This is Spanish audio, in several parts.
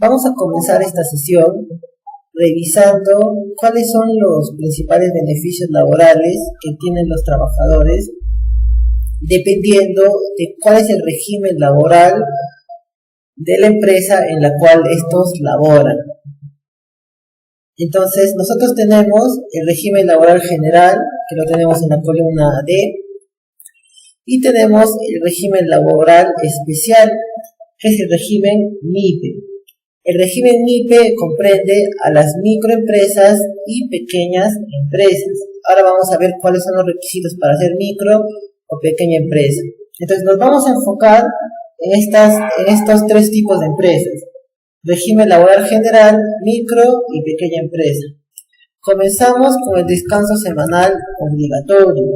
Vamos a comenzar esta sesión revisando cuáles son los principales beneficios laborales que tienen los trabajadores dependiendo de cuál es el régimen laboral de la empresa en la cual estos laboran. Entonces, nosotros tenemos el régimen laboral general, que lo tenemos en la columna D, y tenemos el régimen laboral especial, que es el régimen MIPE. El régimen MIPE comprende a las microempresas y pequeñas empresas. Ahora vamos a ver cuáles son los requisitos para ser micro o pequeña empresa. Entonces nos vamos a enfocar en estos tres tipos de empresas: régimen laboral general, micro y pequeña empresa. Comenzamos con el descanso semanal obligatorio,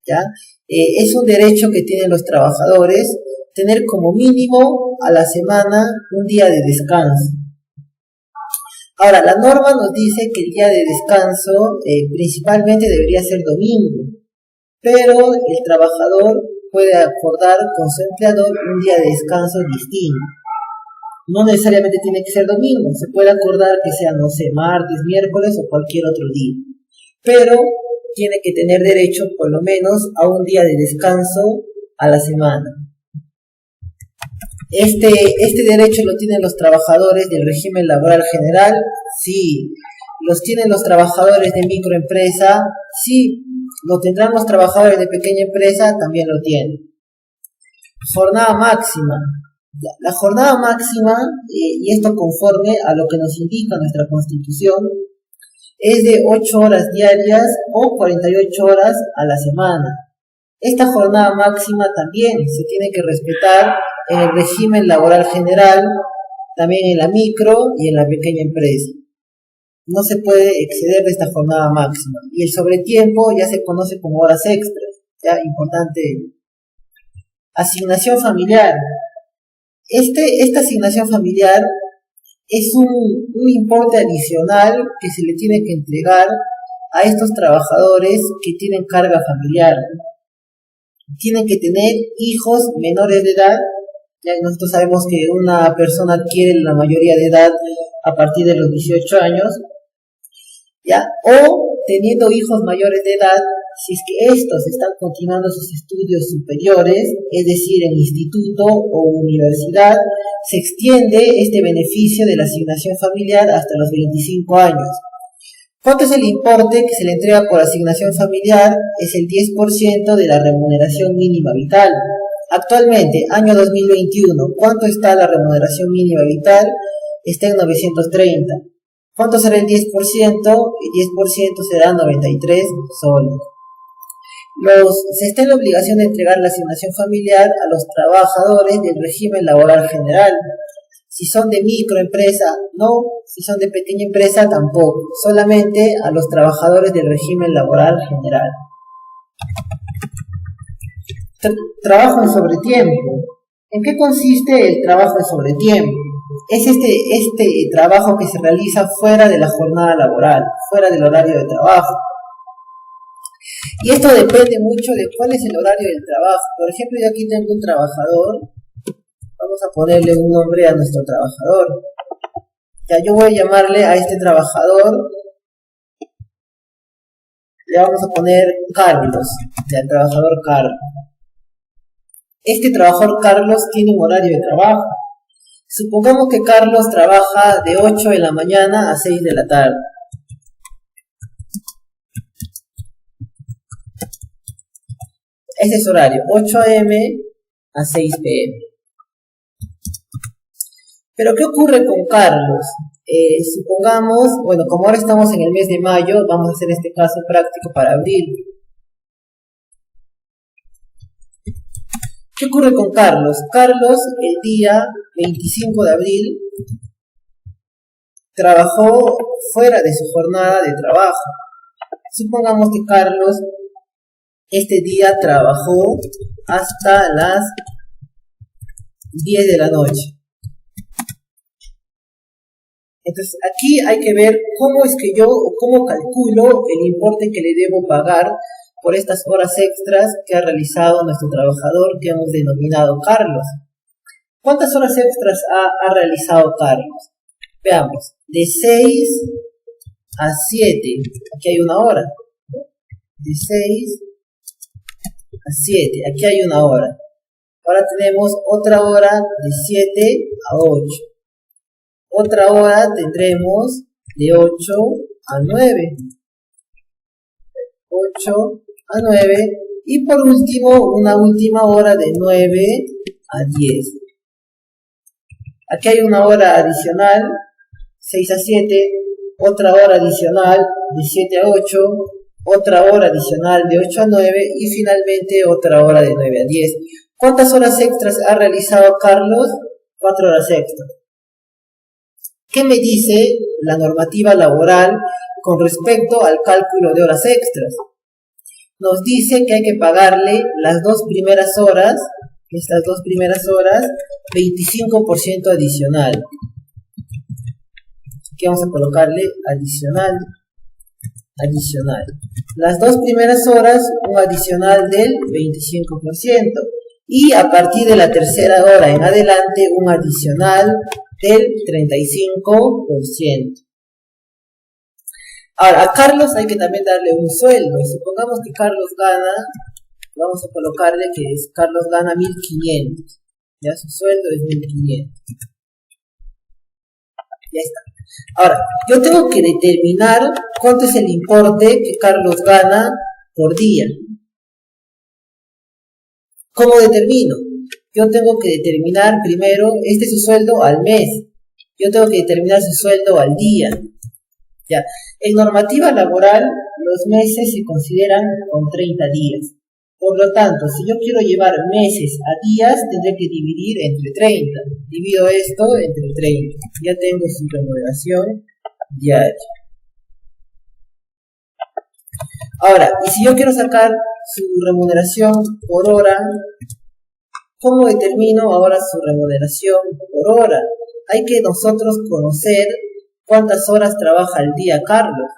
¿ya? Es un derecho que tienen los trabajadores tener como mínimo a la semana un día de descanso. Ahora, la norma nos dice que el día de descanso principalmente debería ser domingo, pero el trabajador puede acordar con su empleador un día de descanso distinto. No necesariamente tiene que ser domingo, se puede acordar que sea, no sé, martes, miércoles o cualquier otro día, pero tiene que tener derecho por lo menos a un día de descanso a la semana. Este derecho lo tienen los trabajadores del régimen laboral general, sí. Los tienen los trabajadores de microempresa, sí. Lo tendrán los trabajadores de pequeña empresa, también lo tienen. Jornada máxima. La jornada máxima, y esto conforme a lo que nos indica nuestra Constitución, es de 8 horas diarias o 48 horas a la semana. Esta jornada máxima también se tiene que respetar en el régimen laboral general, también en la micro y en la pequeña empresa. No se puede exceder de esta jornada máxima. Y el sobretiempo ya se conoce como horas extras, ya importante. Asignación familiar. Esta asignación familiar es un importe adicional que se le tiene que entregar a estos trabajadores que tienen carga familiar. Tienen que tener hijos menores de edad. Ya nosotros sabemos que una persona adquiere la mayoría de edad a partir de los 18 años, ¿ya? O teniendo hijos mayores de edad, si es que estos están continuando sus estudios superiores, es decir, en instituto o universidad, se extiende este beneficio de la asignación familiar hasta los 25 años. ¿Cuánto es el importe que se le entrega por asignación familiar? Es el 10% de la remuneración mínima vital. Actualmente, año 2021, ¿cuánto está la remuneración mínima vital? Está en 930. ¿Cuánto será el 10%? El 10% será 93 soles. Se está en la obligación de entregar la asignación familiar a los trabajadores del régimen laboral general. Si son de microempresa, no. Si son de pequeña empresa, tampoco. Solamente a los trabajadores del régimen laboral general. Trabajo en sobretiempo. ¿En qué consiste el trabajo en sobretiempo? Es este trabajo que se realiza fuera de la jornada laboral, fuera del horario de trabajo. Y esto depende mucho de cuál es el horario del trabajo. Por ejemplo, yo aquí tengo un trabajador. Vamos a ponerle un nombre a nuestro trabajador. Ya, yo voy a llamarle a este trabajador. Le vamos a poner Carlos, el trabajador Carlos. Este trabajador Carlos tiene un horario de trabajo. Supongamos que Carlos trabaja de 8 de la mañana a 6 de la tarde. Ese es su horario, 8 a.m. a 6 p.m. Pero ¿qué ocurre con Carlos? Supongamos, bueno, como ahora estamos en el mes de mayo, vamos a hacer este caso práctico para abril. ¿Qué ocurre con Carlos? Carlos, el día 25 de abril, trabajó fuera de su jornada de trabajo. Supongamos que Carlos este día trabajó hasta las 10 de la noche. Entonces aquí hay que ver cómo es que cómo calculo el importe que le debo pagar por estas horas extras que ha realizado nuestro trabajador que hemos denominado Carlos. ¿Cuántas horas extras ha realizado Carlos? Veamos, de 6 a 7, aquí hay una hora. De 6 a 7, aquí hay una hora. Ahora tenemos otra hora de 7 a 8. Otra hora tendremos de 8 a 9. 8 a 9. Y por último, una última hora de 9 a 10. Aquí hay una hora adicional, 6 a 7. Otra hora adicional de 7 a 8. Otra hora adicional de 8 a 9. Y finalmente otra hora de 9 a 10. ¿Cuántas horas extras ha realizado Carlos? 4 horas extras. ¿Qué me dice la normativa laboral con respecto al cálculo de horas extras? Nos dice que hay que pagarle las 2 primeras horas, estas 2 primeras horas, 25% adicional. Aquí vamos a colocarle adicional. Las 2 primeras horas, un adicional del 25%. Y a partir de la tercera hora en adelante, un adicional del 35%. Ahora, a Carlos hay que también darle un sueldo. Supongamos que Carlos gana, vamos a colocarle que Carlos gana 1.500. Ya su sueldo es 1.500. Ya está. Ahora, yo tengo que determinar cuánto es el importe que Carlos gana por día. ¿Cómo determino? Yo tengo que determinar primero, este es su sueldo al mes. Yo tengo que determinar su sueldo al día. Ya. En normativa laboral, los meses se consideran con 30 días. Por lo tanto, si yo quiero llevar meses a días, tendré que dividir entre 30. Divido esto entre 30. Ya tengo su remuneración diaria. Ahora, y si yo quiero sacar su remuneración por hora, ¿cómo determino ahora su remuneración por hora? Hay que nosotros conocer cuántas horas trabaja al día Carlos.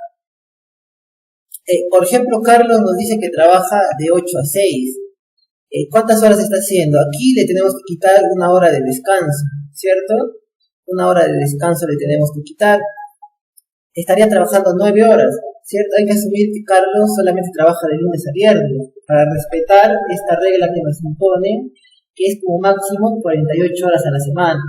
Por ejemplo, Carlos nos dice que trabaja de 8 a 6. ¿Cuántas horas está haciendo? Aquí le tenemos que quitar una hora de descanso, ¿cierto? Una hora de descanso le tenemos que quitar. Estaría trabajando 9 horas, ¿cierto? Hay que asumir que Carlos solamente trabaja de lunes a viernes, para respetar esta regla que nos impone, que es como máximo 48 horas a la semana.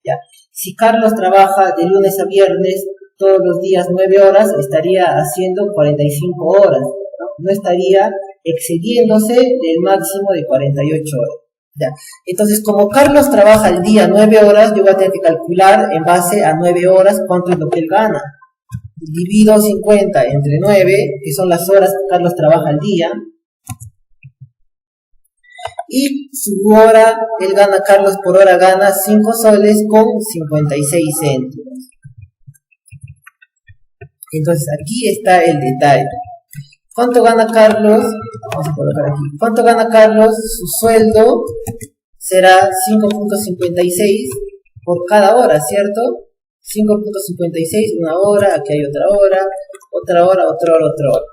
¿Ya? Si Carlos trabaja de lunes a viernes, todos los días 9 horas, estaría haciendo 45 horas, ¿no? No estaría excediéndose del máximo de 48 horas. ¿Ya? Entonces, como Carlos trabaja al día 9 horas, yo voy a tener que calcular en base a 9 horas cuánto es lo que él gana. Divido 50 entre 9, que son las horas que Carlos trabaja al día. Y su hora, Carlos por hora gana 5 soles con 56 céntimos. Entonces aquí está el detalle. ¿Cuánto gana Carlos? Vamos a colocar aquí. ¿Cuánto gana Carlos? Su sueldo será 5.56 por cada hora, ¿cierto? 5.56, una hora, aquí hay otra hora, otra hora, otra hora, otra hora.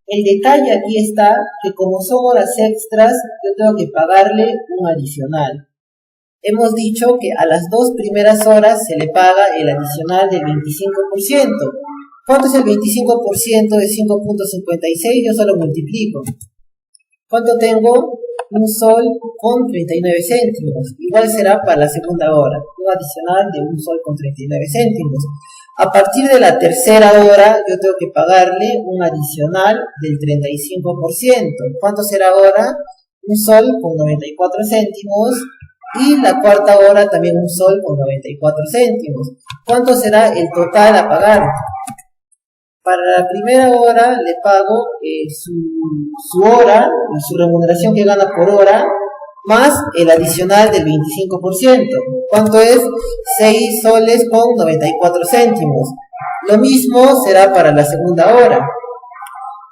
El detalle aquí está que como son horas extras, yo tengo que pagarle un adicional. Hemos dicho que a las 2 primeras horas se le paga el adicional del 25%. ¿Cuánto es el 25% de 5.56? Yo solo multiplico. ¿Cuánto tengo? Un sol con 39 céntimos. Igual será para la segunda hora. Un adicional de un sol con 39 céntimos. A partir de la tercera hora, yo tengo que pagarle un adicional del 35%. ¿Cuánto será ahora? Un sol con 94 céntimos. Y la cuarta hora también un sol con 94 céntimos. ¿Cuánto será el total a pagar? Para la primera hora le pago su hora, su remuneración que gana por hora, más el adicional del 25%. ¿Cuánto es? 6 soles con 94 céntimos. Lo mismo será para la segunda hora.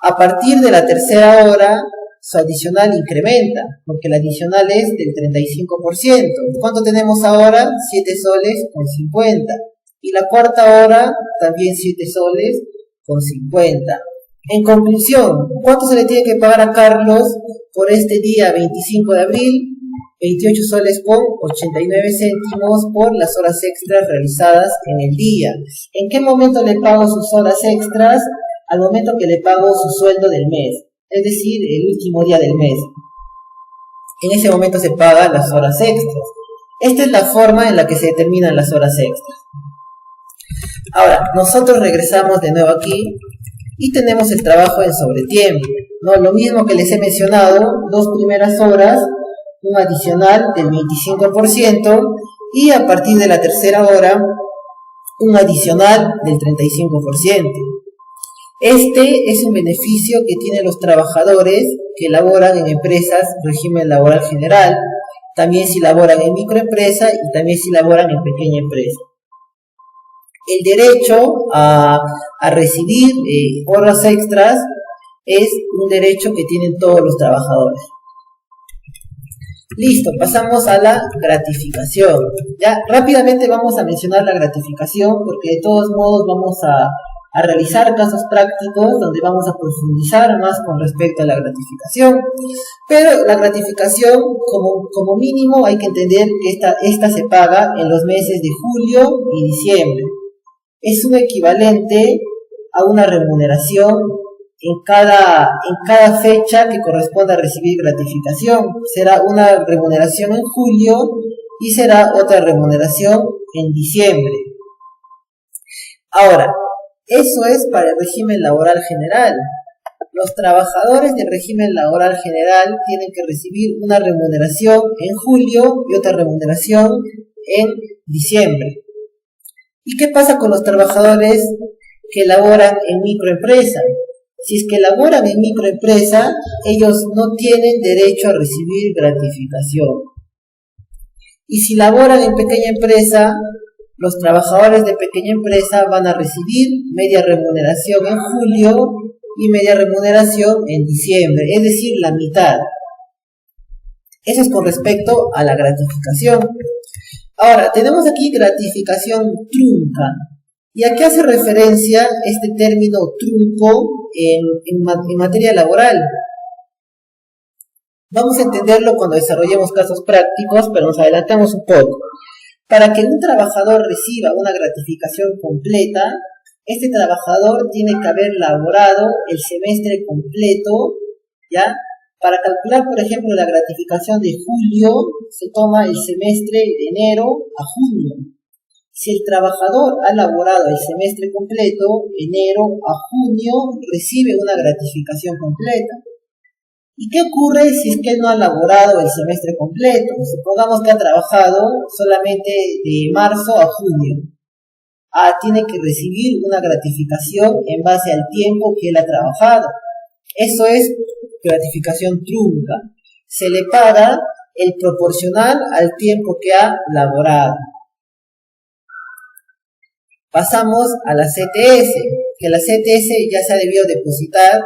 A partir de la tercera hora, su adicional incrementa, porque el adicional es del 35%. ¿Cuánto tenemos ahora? 7 soles con 50. Y la cuarta hora, también 7 soles con 50. En conclusión, ¿cuánto se le tiene que pagar a Carlos por este día 25 de abril? 28 soles con 89 céntimos por las horas extras realizadas en el día. ¿En qué momento le pago sus horas extras? Al momento que le pago su sueldo del mes, es decir, el último día del mes. En ese momento se pagan las horas extras. Esta es la forma en la que se determinan las horas extras. Ahora, nosotros regresamos de nuevo aquí y tenemos el trabajo en sobretiempo, ¿no? Lo mismo que les he mencionado, 2 primeras horas, un adicional del 25% y a partir de la tercera hora, un adicional del 35%. Este es un beneficio que tienen los trabajadores que laboran en empresas régimen laboral general, también si laboran en microempresa y también si laboran en pequeña empresa. El derecho a recibir horas extras es un derecho que tienen todos los trabajadores. Listo, pasamos a la gratificación. Ya rápidamente vamos a mencionar la gratificación porque de todos modos vamos a realizar casos prácticos donde vamos a profundizar más con respecto a la gratificación. Pero la gratificación, como mínimo, hay que entender que esta se paga en los meses de julio y diciembre. Es un equivalente a una remuneración en cada fecha que corresponda a recibir gratificación. Será una remuneración en julio y será otra remuneración en diciembre. Ahora, eso es para el régimen laboral general. Los trabajadores del régimen laboral general tienen que recibir una remuneración en julio y otra remuneración en diciembre. ¿Y qué pasa con los trabajadores que laboran en microempresa? Si es que laboran en microempresa, ellos no tienen derecho a recibir gratificación. Y si laboran en pequeña empresa, los trabajadores de pequeña empresa van a recibir media remuneración en julio y media remuneración en diciembre, es decir, la mitad. Eso es con respecto a la gratificación. Ahora, tenemos aquí gratificación trunca. ¿Y a qué hace referencia este término trunco en materia laboral? Vamos a entenderlo cuando desarrollemos casos prácticos, pero nos adelantamos un poco. Para que un trabajador reciba una gratificación completa, este trabajador tiene que haber laborado el semestre completo, ¿ya? Para calcular, por ejemplo, la gratificación de julio, se toma el semestre de enero a junio. Si el trabajador ha laborado el semestre completo, enero a junio, recibe una gratificación completa. ¿Y qué ocurre si es que él no ha laborado el semestre completo? Supongamos que ha trabajado solamente de marzo a junio. Tiene que recibir una gratificación en base al tiempo que él ha trabajado. Eso es gratificación trunca. Se le paga el proporcional al tiempo que ha laborado. Pasamos a la CTS, que la CTS ya se ha debido depositar.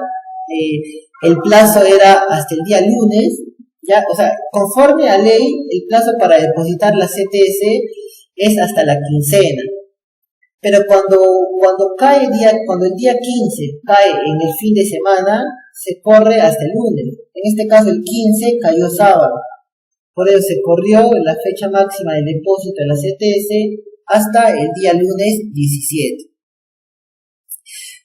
El plazo era hasta el día lunes, ¿ya? O sea, conforme a ley, el plazo para depositar la CTS es hasta la quincena. Pero cuando el día 15 cae en el fin de semana, se corre hasta el lunes. En este caso, el 15 cayó sábado. Por ello se corrió la fecha máxima del depósito de la CTS hasta el día lunes 17.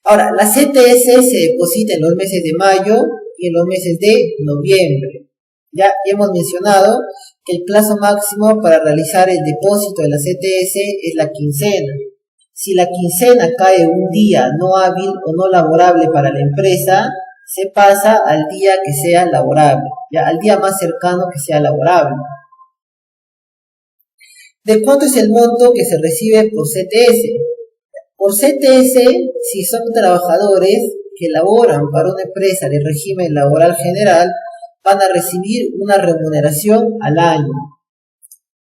Ahora, la CTS se deposita en los meses de mayo y en los meses de noviembre. Ya hemos mencionado que el plazo máximo para realizar el depósito de la CTS es la quincena. Si la quincena cae un día no hábil o no laborable para la empresa, se pasa al día que sea laborable, ya al día más cercano que sea laborable. ¿De cuánto es el monto que se recibe por CTS? Por CTS, si son trabajadores que laboran para una empresa de régimen laboral general, van a recibir una remuneración al año.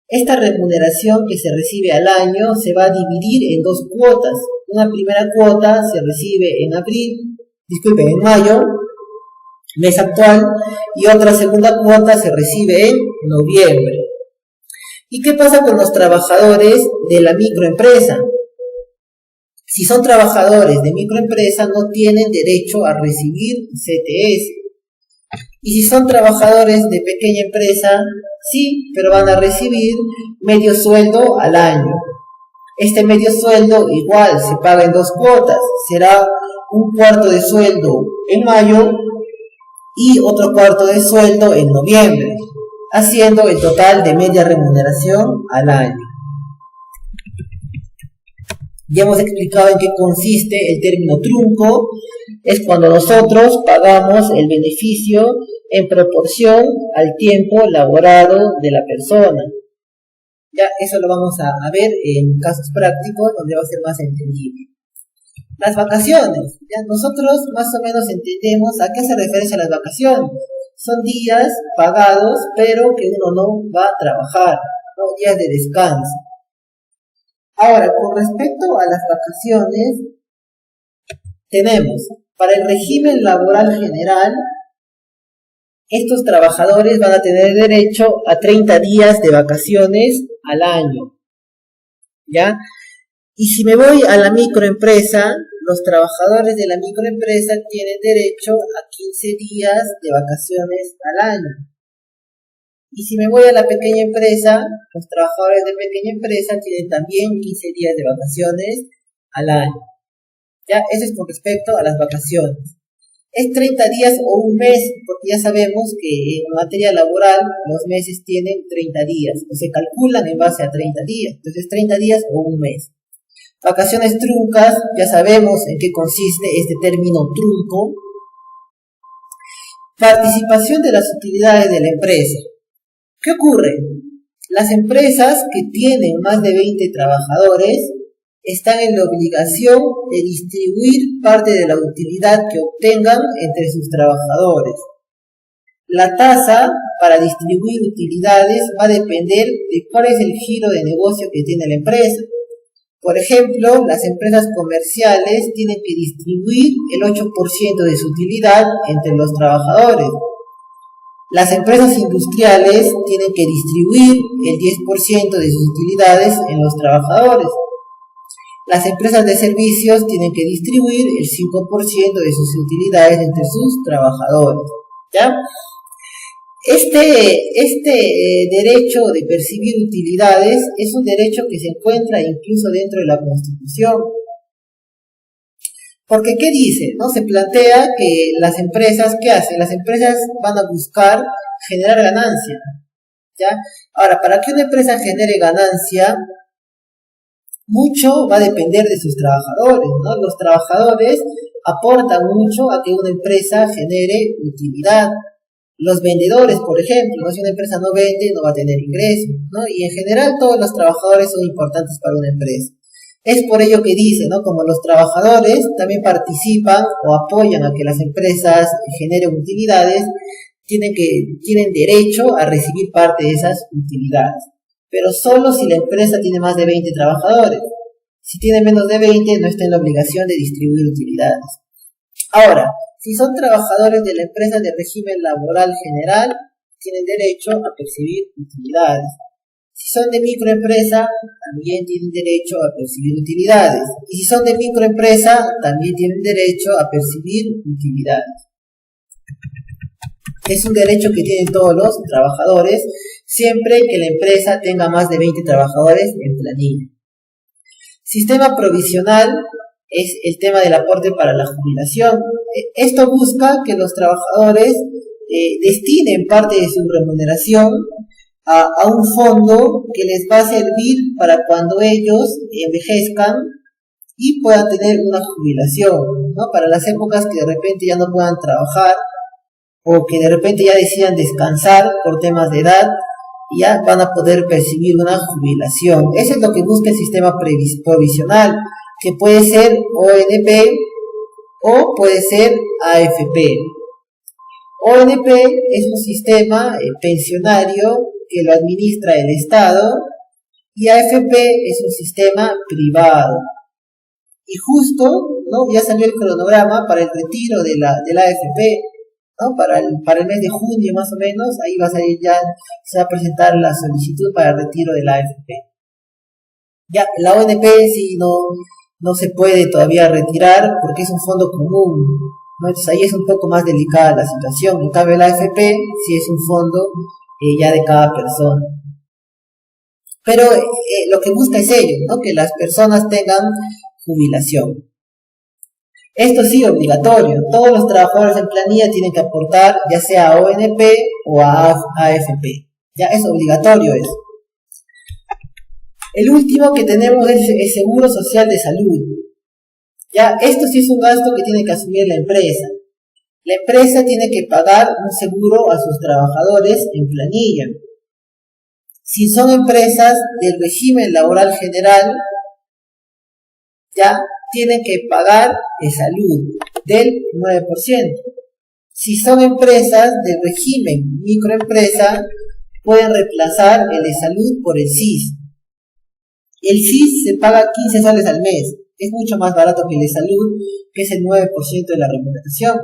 Esta remuneración que se recibe al año se va a dividir en dos cuotas. Una primera cuota se recibe en mayo, mes actual, y otra segunda cuota se recibe en noviembre. ¿Y qué pasa con los trabajadores de la microempresa? Si son trabajadores de microempresa, no tienen derecho a recibir CTS. Y si son trabajadores de pequeña empresa, sí, pero van a recibir medio sueldo al año. Este medio sueldo igual se paga en 2 cuotas, será un cuarto de sueldo en mayo y otro cuarto de sueldo en noviembre, haciendo el total de media remuneración al año. Ya hemos explicado en qué consiste el término trunco. Es cuando nosotros pagamos el beneficio en proporción al tiempo laborado de la persona. Ya eso lo vamos a ver en casos prácticos donde va a ser más entendible. Las vacaciones. Ya nosotros más o menos entendemos a qué se refiere a las vacaciones. Son días pagados, pero que uno no va a trabajar, ¿no? Días de descanso. Ahora, con respecto a las vacaciones, tenemos, para el régimen laboral general, estos trabajadores van a tener derecho a 30 días de vacaciones al año, ¿ya? Y si me voy a la microempresa, los trabajadores de la microempresa tienen derecho a 15 días de vacaciones al año. Y si me voy a la pequeña empresa, los trabajadores de pequeña empresa tienen también 15 días de vacaciones al año. ¿Ya? Eso es con respecto a las vacaciones. Es 30 días o un mes, porque ya sabemos que en materia laboral los meses tienen 30 días, o se calculan en base a 30 días. Entonces 30 días o un mes. Vacaciones truncas, ya sabemos en qué consiste este término trunco. Participación de las utilidades de la empresa. ¿Qué ocurre? Las empresas que tienen más de 20 trabajadores están en la obligación de distribuir parte de la utilidad que obtengan entre sus trabajadores. La tasa para distribuir utilidades va a depender de cuál es el giro de negocio que tiene la empresa. Por ejemplo, las empresas comerciales tienen que distribuir el 8% de su utilidad entre los trabajadores. Las empresas industriales tienen que distribuir el 10% de sus utilidades en los trabajadores. Las empresas de servicios tienen que distribuir el 5% de sus utilidades entre sus trabajadores. ¿Ya? Este derecho de percibir utilidades es un derecho que se encuentra incluso dentro de la Constitución. Porque, ¿qué dice? ¿No? Se plantea que las empresas, ¿qué hacen? Las empresas van a buscar generar ganancia, ¿ya? Ahora, para que una empresa genere ganancia, mucho va a depender de sus trabajadores, ¿no? Los trabajadores aportan mucho a que una empresa genere utilidad. Los vendedores, por ejemplo, ¿no? Si una empresa no vende, no va a tener ingresos, ¿no? Y en general todos los trabajadores son importantes para una empresa. Es por ello que dice, ¿no? Como los trabajadores también participan o apoyan a que las empresas generen utilidades, tienen derecho a recibir parte de esas utilidades. Pero solo si la empresa tiene más de 20 trabajadores. Si tiene menos de 20, no está en la obligación de distribuir utilidades. Ahora, si son trabajadores de la empresa de régimen laboral general, tienen derecho a percibir utilidades. Si son de microempresa, también tienen derecho a percibir utilidades. Y si son de microempresa, también tienen derecho a percibir utilidades. Es un derecho que tienen todos los trabajadores, siempre que la empresa tenga más de 20 trabajadores en planilla. Sistema provisional es el tema del aporte para la jubilación. Esto busca que los trabajadores destinen parte de su remuneración a un fondo que les va a servir para cuando ellos envejezcan y puedan tener una jubilación, ¿no? Para las épocas que de repente ya no puedan trabajar o que de repente ya decidan descansar por temas de edad, ya van a poder percibir una jubilación. Eso es lo que busca el sistema provisional, que puede ser ONP o puede ser AFP. ONP es un sistema pensionario que lo administra el Estado y AFP es un sistema privado. Y justo, ¿no? Ya salió el cronograma para el retiro de la AFP, ¿no? Para el mes de junio más o menos, ahí va a salir ya, se va a presentar la solicitud para el retiro de la AFP. Ya, la ONP sí no se puede todavía retirar porque es un fondo común, ¿no? Entonces ahí es un poco más delicada la situación. En cambio la AFP sí es un fondo ya de cada persona. Pero lo que busca es ello, ¿no? Que las personas tengan jubilación. Esto sí, obligatorio. Todos los trabajadores en planilla tienen que aportar ya sea a ONP o a AFP. Ya es obligatorio eso. El último que tenemos es el seguro social de salud. Ya, esto sí es un gasto que tiene que asumir la empresa. La empresa tiene que pagar un seguro a sus trabajadores en planilla. Si son empresas del régimen laboral general, ya tienen que pagar de salud del 9%. Si son empresas del régimen microempresa, pueden reemplazar el de salud por el SIS. El SIS se paga 15 soles al mes. Es mucho más barato que el de salud, que es el 9% de la remuneración.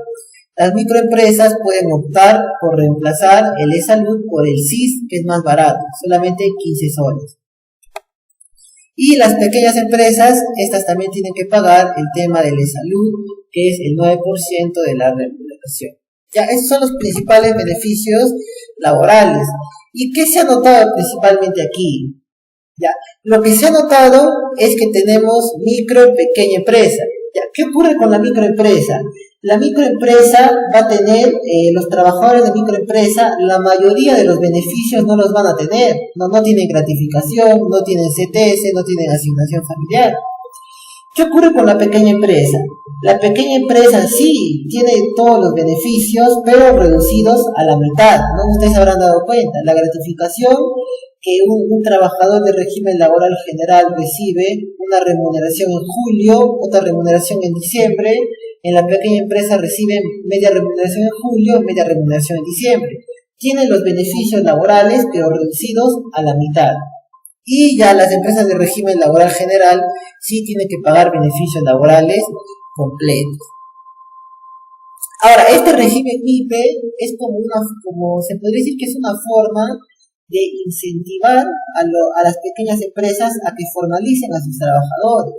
Las microempresas pueden optar por reemplazar el de salud por el SIS, que es más barato, solamente 15 soles. Y las pequeñas empresas, estas también tienen que pagar el tema del de salud, que es el 9% de la remuneración. Ya, esos son los principales beneficios laborales. ¿Y qué se ha notado principalmente aquí? Ya, lo que se ha notado es que tenemos micro y pequeña empresa. Ya, ¿qué ocurre con la microempresa? La microempresa va a tener, los trabajadores de microempresa, la mayoría de los beneficios no los van a tener. No tienen gratificación, no tienen CTS, no tienen asignación familiar. ¿Qué ocurre con la pequeña empresa? La pequeña empresa sí tiene todos los beneficios, pero reducidos a la mitad, ¿no? Ustedes se habrán dado cuenta. La gratificación que un trabajador de régimen laboral general recibe, una remuneración en julio, otra remuneración en diciembre. En la pequeña empresa reciben media remuneración en julio, media remuneración en diciembre. Tienen los beneficios laborales, pero reducidos a la mitad. Y ya las empresas de régimen laboral general sí tienen que pagar beneficios laborales completos. Ahora, este régimen MIPE es como se podría decir que es una forma de incentivar a las pequeñas empresas a que formalicen a sus trabajadores,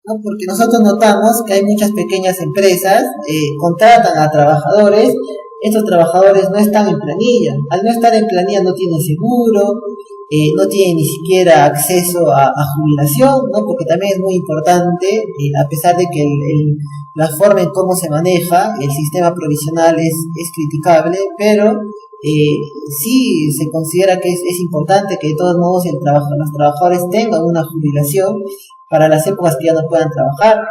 ¿no? Porque nosotros notamos que hay muchas pequeñas empresas, contratan a trabajadores, estos trabajadores no están en planilla. Al no estar en planilla no tienen seguro, no tienen ni siquiera acceso a jubilación, ¿no? Porque también es muy importante, a pesar de que la forma en cómo se maneja el sistema provisional es criticable, pero sí se considera que es importante que de todos modos los trabajadores tengan una jubilación para las épocas que ya no puedan trabajar,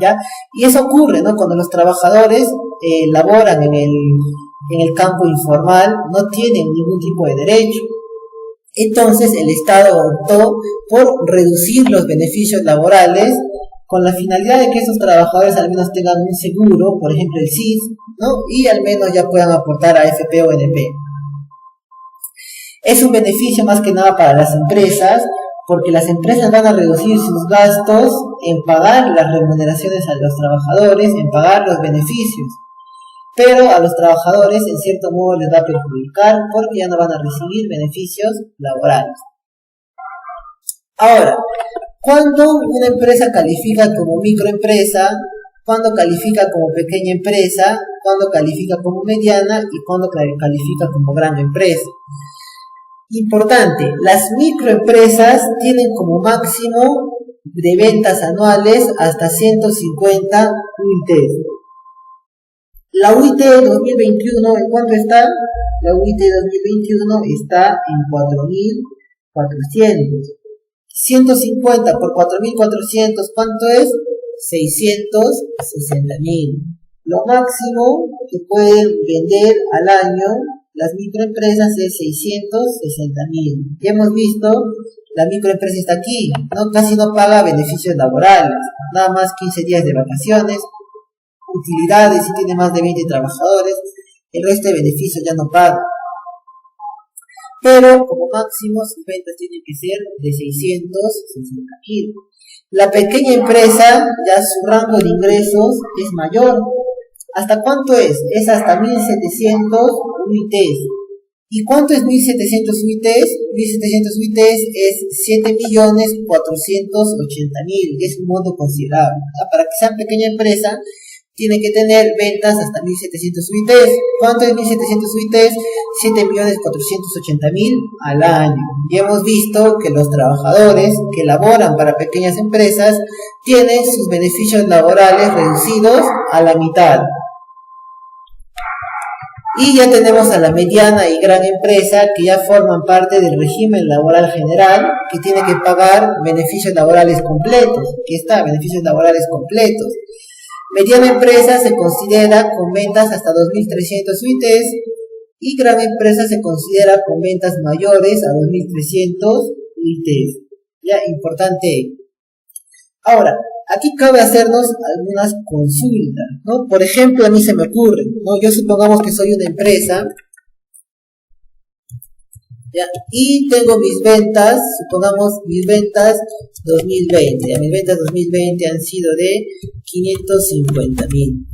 ¿ya? Y eso ocurre, ¿no? Cuando los trabajadores laboran en el campo informal, no tienen ningún tipo de derecho. Entonces el Estado optó por reducir los beneficios laborales con la finalidad de que esos trabajadores al menos tengan un seguro, por ejemplo el SIS, ¿no? Y al menos ya puedan aportar a AFP o NP. Es un beneficio más que nada para las empresas, porque las empresas van a reducir sus gastos en pagar las remuneraciones a los trabajadores, en pagar los beneficios. Pero a los trabajadores en cierto modo les va a perjudicar porque ya no van a recibir beneficios laborales. Ahora, ¿cuándo una empresa califica como microempresa? ¿Cuándo califica como pequeña empresa? ¿Cuándo califica como mediana? ¿Y cuándo califica como gran empresa? Importante, las microempresas tienen como máximo de ventas anuales hasta 150 UITs. La UIT 2021, ¿en cuánto está? La UIT 2021 está en 4.400. 150 por 4.400, ¿cuánto es? 660.000. Lo máximo que pueden vender al año las microempresas es 660.000. Ya hemos visto, la microempresa está aquí, ¿no? Casi no paga beneficios laborales, nada más 15 días de vacaciones, utilidades si tiene más de 20 trabajadores, el resto de beneficios ya no paga. Pero como máximo sus ventas tienen que ser de 660.000. La pequeña empresa, ya su rango de ingresos es mayor. ¿Hasta cuánto es? Es hasta 1.700 UITs. ¿Y cuánto es 1.700 UITs? 1.700 UITs es 7.480.000. Es un monto considerable. Para que sea pequeña empresa, tiene que tener ventas hasta 1.700 UITs. ¿Cuánto es 1.700 UITs? 7.480.000 al año. Y hemos visto que los trabajadores que laboran para pequeñas empresas tienen sus beneficios laborales reducidos a la mitad. Y ya tenemos a la mediana y gran empresa que ya forman parte del régimen laboral general, que tiene que pagar beneficios laborales completos. Aquí está, beneficios laborales completos. Mediana empresa se considera con ventas hasta 2.300 UITs y gran empresa se considera con ventas mayores a 2.300 UITs. Ya, importante. Ahora, aquí cabe hacernos algunas consultas, ¿no? Por ejemplo, a mí se me ocurre, ¿no? Yo supongamos que soy una empresa, ¿ya? Y tengo mis ventas, supongamos mis ventas 2020, ya, mis ventas 2020 han sido de 550.000.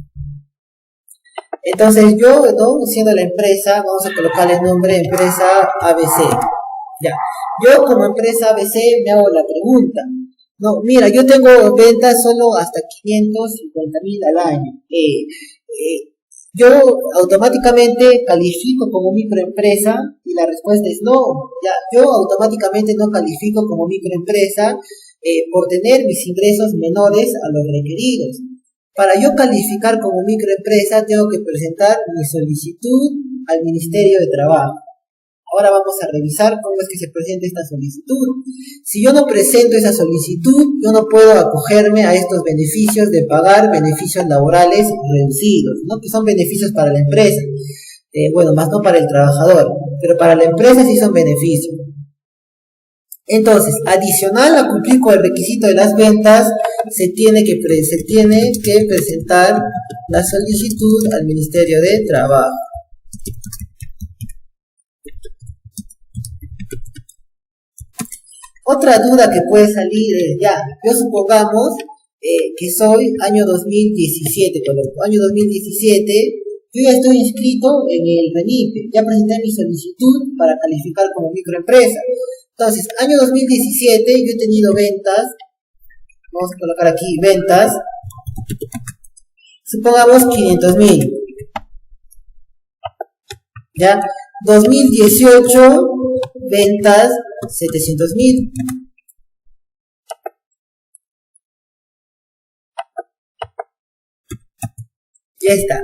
Entonces yo, ¿no? Siendo la empresa, vamos a colocarle el nombre empresa ABC, ya. Yo como empresa ABC me hago la pregunta, no, mira, yo tengo ventas solo hasta 550.000 al año. Yo automáticamente califico como microempresa y la respuesta es no. Ya, yo automáticamente no califico como microempresa por tener mis ingresos menores a los requeridos. Para yo calificar como microempresa tengo que presentar mi solicitud al Ministerio de Trabajo. Ahora vamos a revisar cómo es que se presenta esta solicitud. Si yo no presento esa solicitud, yo no puedo acogerme a estos beneficios de pagar beneficios laborales reducidos, ¿no? Que son beneficios para la empresa. Bueno, más no para el trabajador, pero para la empresa sí son beneficios. Entonces, adicional a cumplir con el requisito de las ventas, se tiene que presentar la solicitud al Ministerio de Trabajo. Otra duda que puede salir es, ya, yo supongamos que soy año 2017, año 2017, yo ya estoy inscrito en el RENIPE, ya presenté mi solicitud para calificar como microempresa. Entonces, año 2017 yo he tenido ventas, vamos a colocar aquí ventas, supongamos 500.000, ya, 2018 ventas 700.000. Ya está.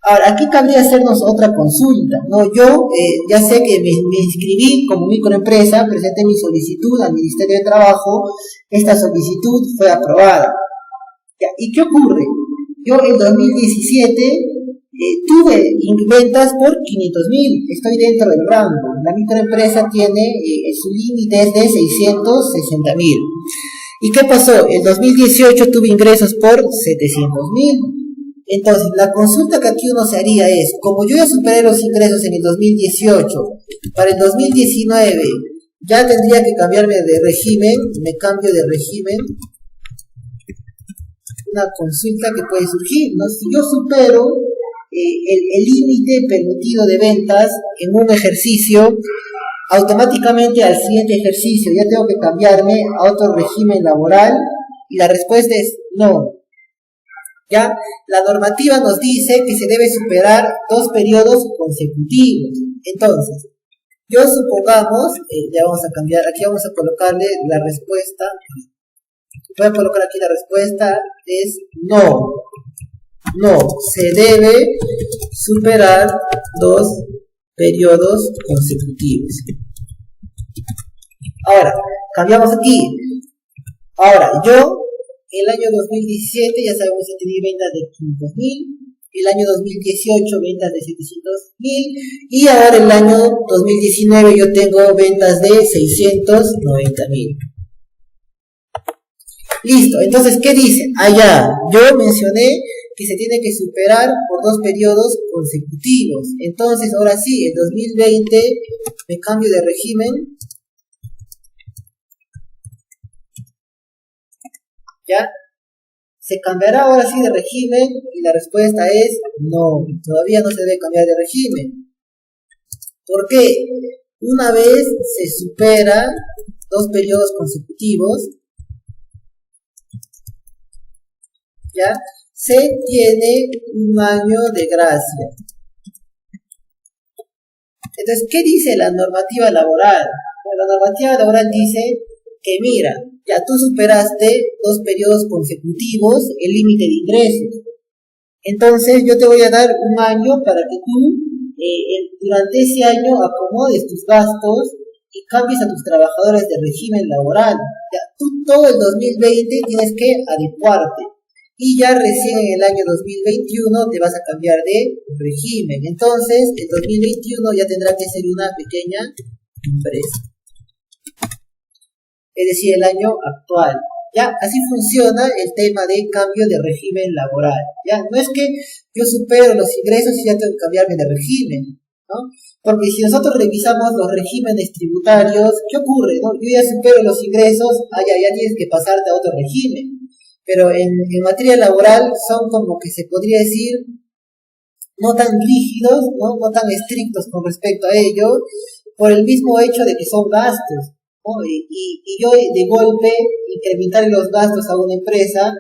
Ahora, aquí cabría hacernos otra consulta, ¿no? Yo ya sé que me inscribí como microempresa, presenté mi solicitud al Ministerio de Trabajo, esta solicitud fue aprobada. ¿Ya? ¿Y qué ocurre? Yo en 2017 tuve ventas por 500.000, estoy dentro del rango. La microempresa tiene su límite es de 660.000. ¿Y qué pasó? En 2018 tuve ingresos por 700.000. Entonces, la consulta que aquí uno se haría es, como yo ya superé los ingresos en el 2018, para el 2019 ya tendría que cambiarme de régimen, me cambio de régimen. Una consulta que puede surgir, ¿no? Si yo supero el límite permitido de ventas en un ejercicio, automáticamente al siguiente ejercicio ya tengo que cambiarme a otro régimen laboral, y la respuesta es no. ¿Ya? La normativa nos dice que se debe superar 2 periodos consecutivos. Entonces, yo supongamos, ya vamos a cambiar, aquí vamos a colocarle la respuesta, voy a colocar aquí la respuesta, es no. No, se debe superar 2 periodos consecutivos. Ahora, cambiamos aquí. Ahora, yo el año 2017 ya sabemos que tenía ventas de 500.000, el año 2018 ventas de 700.000 y ahora el año 2019 yo tengo ventas de 690.000. Listo, entonces, ¿qué dice? Yo mencioné que se tiene que superar por 2 periodos consecutivos. Entonces, ahora sí, en 2020 me cambio de régimen. ¿Ya? ¿Se cambiará ahora sí de régimen? Y la respuesta es no, todavía no se debe cambiar de régimen. ¿Por qué? Una vez se supera 2 periodos consecutivos, ¿ya? se tiene un año de gracia. Entonces, ¿qué dice la normativa laboral? La normativa laboral dice que mira, ya tú superaste 2 periodos consecutivos el límite de ingresos. Entonces yo te voy a dar un año para que tú durante ese año acomodes tus gastos y cambies a tus trabajadores de régimen laboral. Ya, tú todo el 2020 tienes que adecuarte y ya recién en el año 2021 te vas a cambiar de régimen. Entonces, el 2021 ya tendrá que ser una pequeña empresa. Es decir, el año actual. Ya, así funciona el tema de cambio de régimen laboral. Ya, no es que yo supero los ingresos y ya tengo que cambiarme de régimen, ¿no? Porque si nosotros revisamos los regímenes tributarios, ¿qué ocurre? ¿No? Yo ya supero los ingresos, ya tienes que pasarte a otro régimen. Pero en materia laboral son como que se podría decir no tan rígidos, no tan estrictos con respecto a ello, por el mismo hecho de que son gastos, ¿no? Y yo de golpe incrementar los gastos a una empresa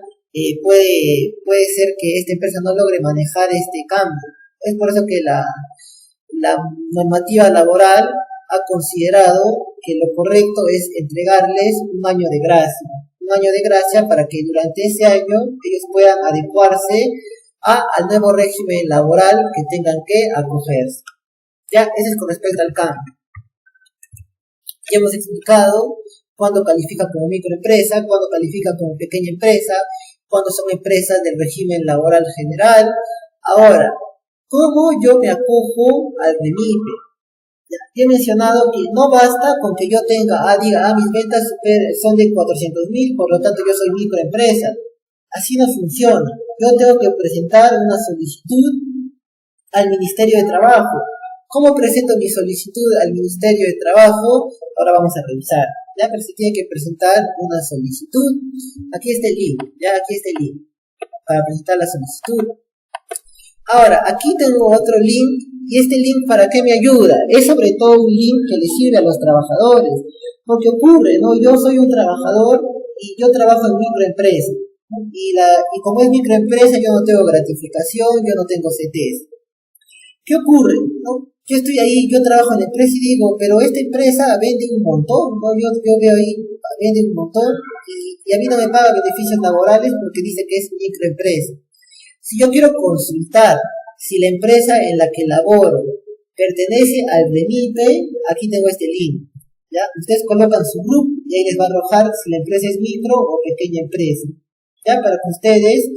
puede ser que esta empresa no logre manejar este cambio. Es por eso que la normativa laboral ha considerado que lo correcto es entregarles un año de gracia para que durante ese año ellos puedan adecuarse al nuevo régimen laboral que tengan que acogerse. Ya, ese es con respecto al cambio. Ya hemos explicado cuándo califica como microempresa, cuándo califica como pequeña empresa, cuándo son empresas del régimen laboral general. Ahora, ¿cómo yo me acojo al REMIPE? Ya he mencionado que no basta con que yo tenga, mis ventas son de 400.000, por lo tanto yo soy microempresa. Así no funciona. Yo tengo que presentar una solicitud al Ministerio de Trabajo. ¿Cómo presento mi solicitud al Ministerio de Trabajo? Ahora vamos a revisar. Ya, pero se tiene que presentar una solicitud. Aquí está el link, para presentar la solicitud. Ahora, aquí tengo otro link, y este link, ¿para qué me ayuda? Es sobre todo un link que le sirve a los trabajadores, porque ocurre, ¿no? Yo soy un trabajador y yo trabajo en microempresa, ¿no? Y como es microempresa, yo no tengo gratificación, yo no tengo CTS. ¿Qué ocurre? ¿No? Yo estoy ahí, yo trabajo en la empresa y digo, pero esta empresa vende un montón, ¿no? Yo veo ahí, vende un montón, y a mí no me paga beneficios laborales porque dice que es microempresa. Si yo quiero consultar si la empresa en la que laboro pertenece al REMIPE, aquí tengo este link. ¿Ya? Ustedes colocan su grupo y ahí les va a arrojar si la empresa es micro o pequeña empresa. ¿Ya? Para que ustedes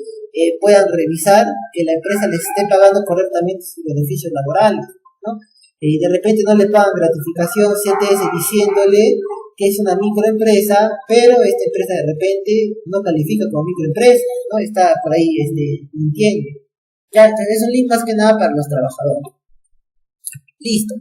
puedan revisar que la empresa les esté pagando correctamente sus beneficios laborales, ¿no? Y de repente no le pagan gratificación CTS diciéndole que es una microempresa, pero esta empresa de repente no califica como microempresa, ¿no? Está por ahí mintiendo. Ya, es un link más que nada para los trabajadores. Listo.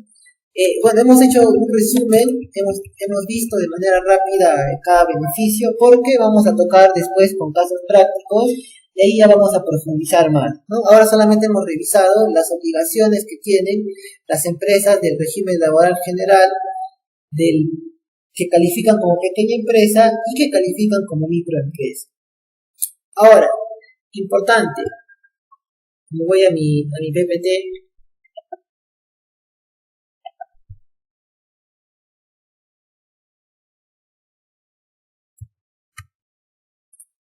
Bueno, hemos hecho un resumen, hemos visto de manera rápida cada beneficio, porque vamos a tocar después con casos prácticos, y ahí ya vamos a profundizar más, ¿no? Ahora solamente hemos revisado las obligaciones que tienen las empresas del régimen laboral general, que califican como pequeña empresa y que califican como microempresa. Ahora, importante, me voy a mi PPT.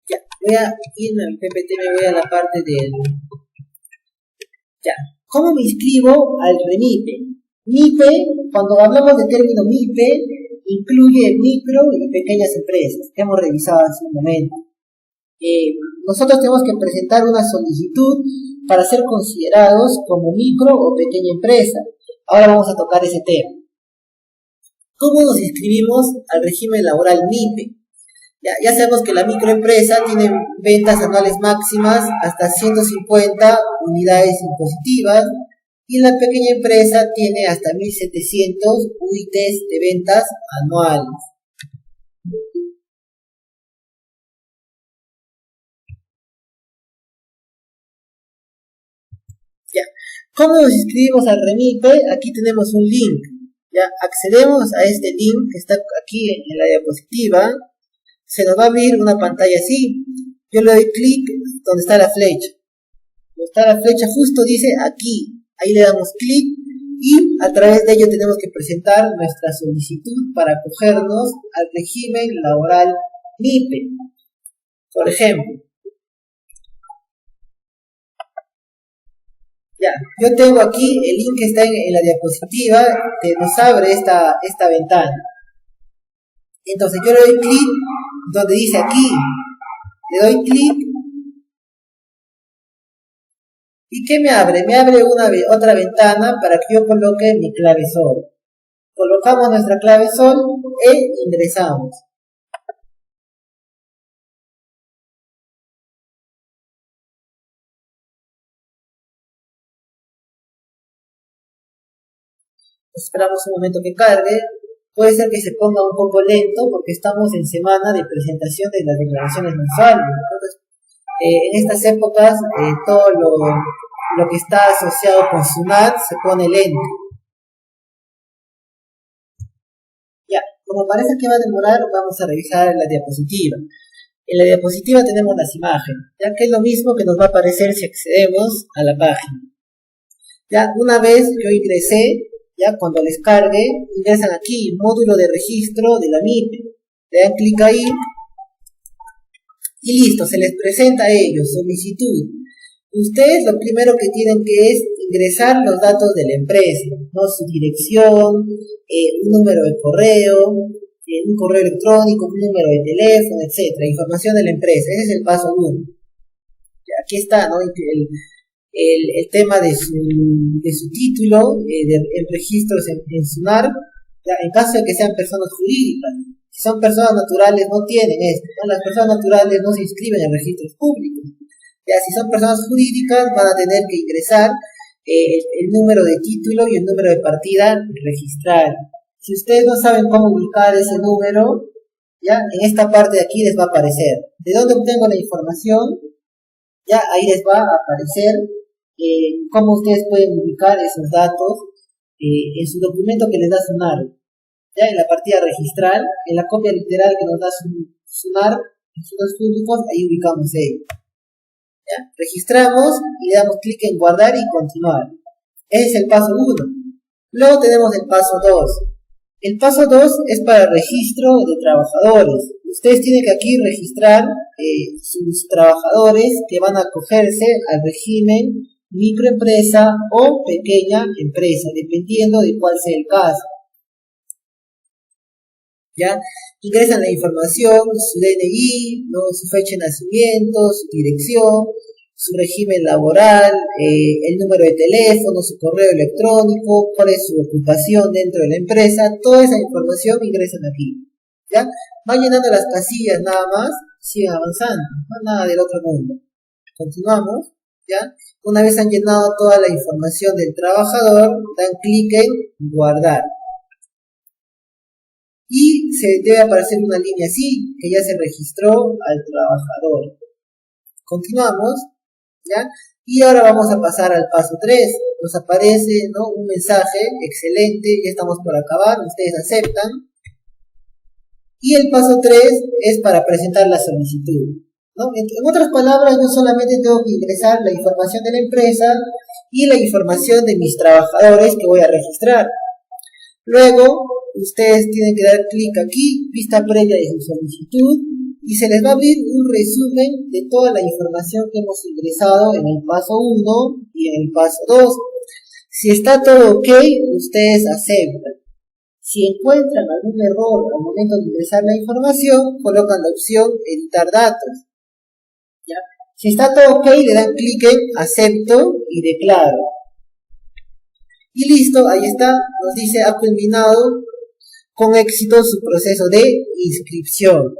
Ya, voy a irme a mi PPT, me voy a la parte del... Ya, ¿cómo me inscribo al REMIPE? MIPE, cuando hablamos del término MIPE, incluye micro y pequeñas empresas, que hemos revisado hace un momento. Nosotros tenemos que presentar una solicitud para ser considerados como micro o pequeña empresa. Ahora vamos a tocar ese tema. ¿Cómo nos inscribimos al régimen laboral MIPE? Ya sabemos que la microempresa tiene ventas anuales máximas hasta 150 unidades impositivas, y la pequeña empresa tiene hasta 1.700 UITs de ventas anuales. Ya. ¿Cómo nos inscribimos al REMIPE? Aquí tenemos un link. Ya, accedemos a este link que está aquí en la diapositiva. Se nos va a abrir una pantalla así. Yo le doy clic donde está la flecha. Donde está la flecha justo dice aquí. Ahí le damos clic y a través de ello tenemos que presentar nuestra solicitud para acogernos al régimen laboral MIPE. Por ejemplo, ya, yo tengo aquí el link que está en la diapositiva que nos abre esta ventana. Entonces yo le doy clic donde dice aquí, le doy clic y ¿qué me abre? Me abre otra ventana para que yo coloque mi clave sol. Colocamos nuestra clave sol e ingresamos. Esperamos un momento que cargue. Puede ser que se ponga un poco lento porque estamos en semana de presentación de las declaraciones mensuales. Entonces, en estas épocas, todo lo que está asociado con SUNAT se pone lento. Ya, como parece que va a demorar, vamos a revisar la diapositiva. En la diapositiva tenemos las imágenes, ya que es lo mismo que nos va a aparecer si accedemos a la página. Ya, una vez yo ingresé, ya cuando les cargue, ingresan aquí, módulo de registro de la MIPE. Le dan clic ahí y listo, se les presenta a ellos, solicitud. Ustedes lo primero que tienen que es ingresar los datos de la empresa, ¿no? Su dirección, un número de correo, un correo electrónico, un número de teléfono, etcétera, información de la empresa. Ese es el paso 1. Aquí está, ¿no? El tema de su título, en registros en SUNAR, ya, en caso de que sean personas jurídicas. Si son personas naturales no tienen esto, ¿no? Las personas naturales no se inscriben en registros públicos. Ya, si son personas jurídicas van a tener que ingresar el número de título y el número de partida registrar. Si ustedes no saben cómo ubicar ese número, ya en esta parte de aquí les va a aparecer. ¿De dónde obtengo la información? Ya ahí les va a aparecer cómo ustedes pueden ubicar esos datos en su documento que les da SUNAR. Ya en la partida registrar, en la copia literal que nos da SUNAR, en sus públicos, ahí ubicamos ello. ¿Ya? Registramos y le damos clic en guardar y continuar. Ese es el paso 1. Luego tenemos el paso 2. El paso 2 es para el registro de trabajadores. Ustedes tienen que aquí registrar sus trabajadores que van a acogerse al régimen microempresa o pequeña empresa, dependiendo de cuál sea el caso. ¿Ya? Ingresan la información, su DNI, ¿no? Su fecha de nacimiento, su dirección, su régimen laboral, el número de teléfono, su correo electrónico, cuál es su ocupación dentro de la empresa, toda esa información ingresan aquí. ¿Ya? Van llenando las casillas nada más, siguen avanzando, no nada del otro mundo. Continuamos, ¿ya? Una vez han llenado toda la información del trabajador, dan clic en guardar. Y se debe aparecer una línea así, que ya se registró al trabajador. Continuamos, ¿ya? Y ahora vamos a pasar al paso 3. Nos aparece, ¿no? Un mensaje, excelente, ya estamos por acabar, ustedes aceptan. Y el paso 3 es para presentar la solicitud, ¿no? En otras palabras, no solamente tengo que ingresar la información de la empresa y la información de mis trabajadores que voy a registrar. Luego, ustedes tienen que dar clic aquí, vista previa de su solicitud, y se les va a abrir un resumen de toda la información que hemos ingresado en el paso 1 y en el paso 2. Si está todo ok, ustedes aceptan. Si encuentran algún error al momento de ingresar la información, colocan la opción editar datos. ¿Ya? Si está todo ok, le dan clic en acepto y declaro. Y listo, ahí está, nos dice ha culminado con éxito su proceso de inscripción.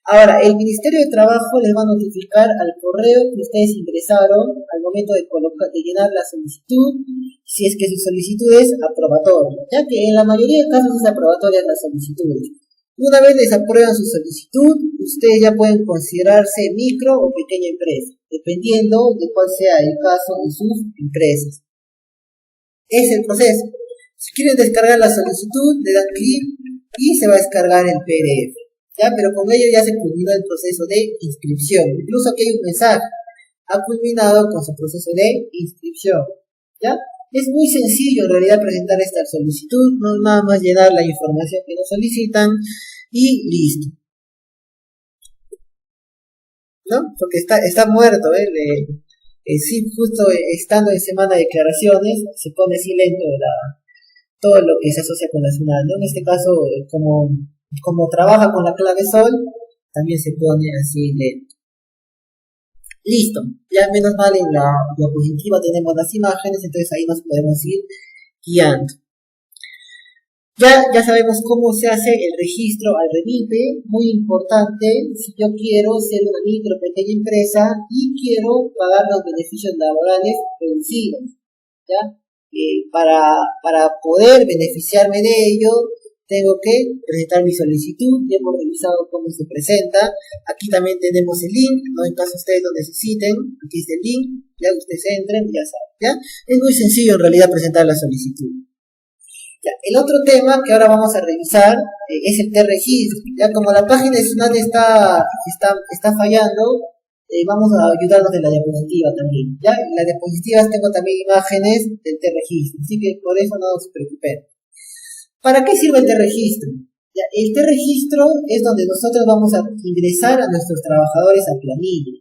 Ahora, el Ministerio de Trabajo les va a notificar al correo que ustedes ingresaron al momento de llenar la solicitud, si es que su solicitud es aprobatoria, ya que en la mayoría de casos es aprobatoria la solicitud. Una vez les aprueban su solicitud, ustedes ya pueden considerarse micro o pequeña empresa, dependiendo de cuál sea el caso de sus empresas. Es el proceso. Si quieren descargar la solicitud, le dan clic y se va a descargar el PDF. ¿ya? Pero con ello ya se culminó el proceso de inscripción. Incluso aquí hay un mensaje, ha culminado con su proceso de inscripción, ¿ya? Es muy sencillo en realidad presentar esta solicitud, no es nada más llenar la información que nos solicitan y listo, ¿no? Porque está muerto, sí, justo estando en semana de declaraciones, se pone así lento todo lo que se asocia con la SUNAT, ¿no? En este caso, como trabaja con la clave sol, también se pone así lento. Listo, ya menos mal en la diapositiva tenemos las imágenes, entonces ahí nos podemos ir guiando. Ya sabemos cómo se hace el registro al REMIPE, muy importante, si yo quiero ser una micro pequeña empresa y quiero pagar los beneficios laborales reducidos, ¿ya? Para poder beneficiarme de ello, tengo que presentar mi solicitud, ya hemos revisado cómo se presenta, aquí también tenemos el link, ¿no? En caso ustedes lo necesiten, aquí está el link, ya ustedes entren, ya saben, ¿ya? Es muy sencillo en realidad presentar la solicitud. Ya, el otro tema que ahora vamos a revisar es el T-Registro, ya como la página de SUNAT está fallando, vamos a ayudarnos de la diapositiva también, ya, en las diapositivas tengo también imágenes del T-Registro, así que por eso no nos preocupen. ¿Para qué sirve el T-Registro? El T-Registro es donde nosotros vamos a ingresar a nuestros trabajadores a planilla.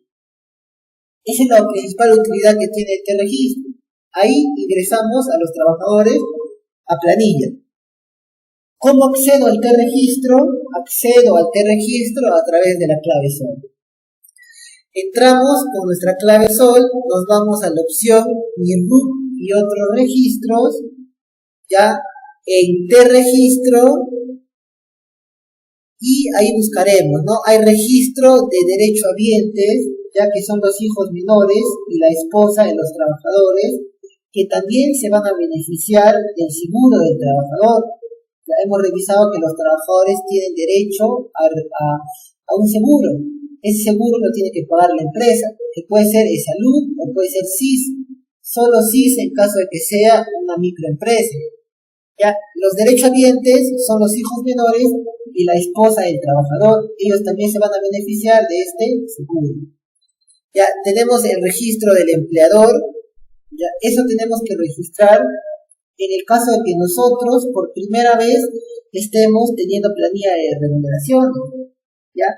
Esa es la principal utilidad que tiene el T-Registro. Ahí ingresamos a los trabajadores a planilla. ¿Cómo accedo al T-Registro? Accedo al T-Registro a través de la clave SOL. Entramos con nuestra clave SOL, nos vamos a la opción Mi RUT y otros registros, ya, en T-Registro, y ahí buscaremos, ¿no? Hay registro de derechohabientes, ya que son los hijos menores y la esposa de los trabajadores, que también se van a beneficiar del seguro del trabajador. Ya hemos revisado que los trabajadores tienen derecho a un seguro. Ese seguro lo tiene que pagar la empresa, que puede ser salud o puede ser SIS, solo SIS en caso de que sea una microempresa. Ya, los derechohabientes son los hijos menores y la esposa del trabajador. Ellos también se van a beneficiar de este seguro. Ya, tenemos el registro del empleador. Ya, eso tenemos que registrar en el caso de que nosotros por primera vez estemos teniendo planilla de remuneración. ¿Ya?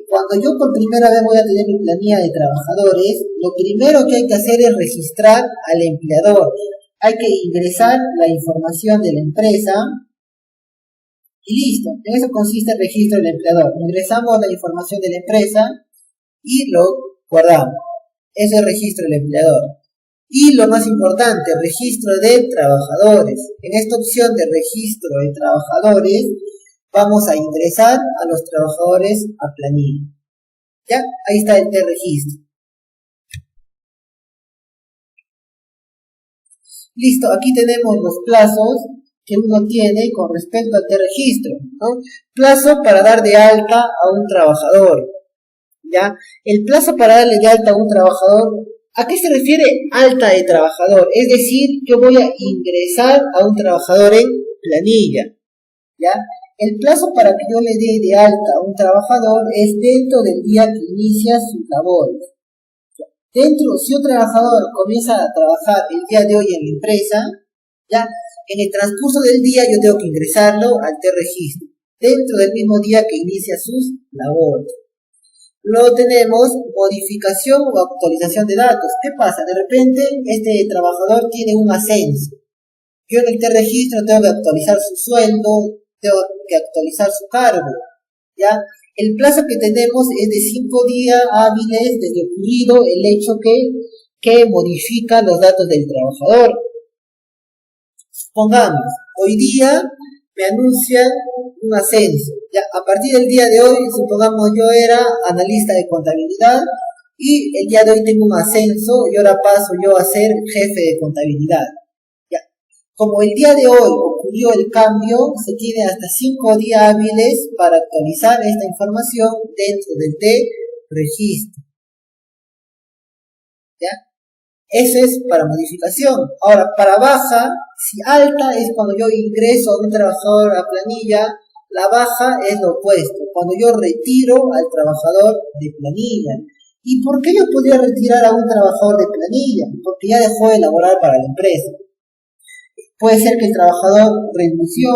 Cuando yo por primera vez voy a tener mi planilla de trabajadores, lo primero que hay que hacer es registrar al empleador. Hay que ingresar la información de la empresa y listo. En eso consiste el registro del empleador. Ingresamos la información de la empresa y lo guardamos. Eso es el registro del empleador. Y lo más importante, registro de trabajadores. En esta opción de registro de trabajadores vamos a ingresar a los trabajadores a planilla. ¿Ya? Ahí está el T-Registro. Listo, aquí tenemos los plazos que uno tiene con respecto al T-Registro, ¿no? Plazo para dar de alta a un trabajador. ¿Ya? El plazo para darle de alta a un trabajador, ¿a qué se refiere alta de trabajador? Es decir, yo voy a ingresar a un trabajador en planilla. ¿Ya? El plazo para que yo le dé de alta a un trabajador es dentro del día que inicia sus labores. Si un trabajador comienza a trabajar el día de hoy en la empresa, ya en el transcurso del día yo tengo que ingresarlo al T-Registro, dentro del mismo día que inicia sus labores. Luego tenemos modificación o actualización de datos. ¿Qué pasa? De repente este trabajador tiene un ascenso. Yo en el T-Registro tengo que actualizar su sueldo, tengo que actualizar su cargo, ¿ya? El plazo que tenemos es de 5 días hábiles desde ocurrido el hecho que modifica los datos del trabajador. Supongamos, hoy día me anuncian un ascenso. Ya, a partir del día de hoy, supongamos yo era analista de contabilidad y el día de hoy tengo un ascenso y ahora paso yo a ser jefe de contabilidad. Como el día de hoy ocurrió el cambio, se tiene hasta 5 días hábiles para actualizar esta información dentro del T-Registro. ¿Ya? Eso es para modificación. Ahora, para baja, si alta es cuando yo ingreso a un trabajador a planilla La baja es lo opuesto, cuando yo retiro al trabajador de planilla. ¿Y por qué yo podría retirar a un trabajador de planilla? Porque ya dejó de laborar para la empresa. Puede ser que el trabajador renunció,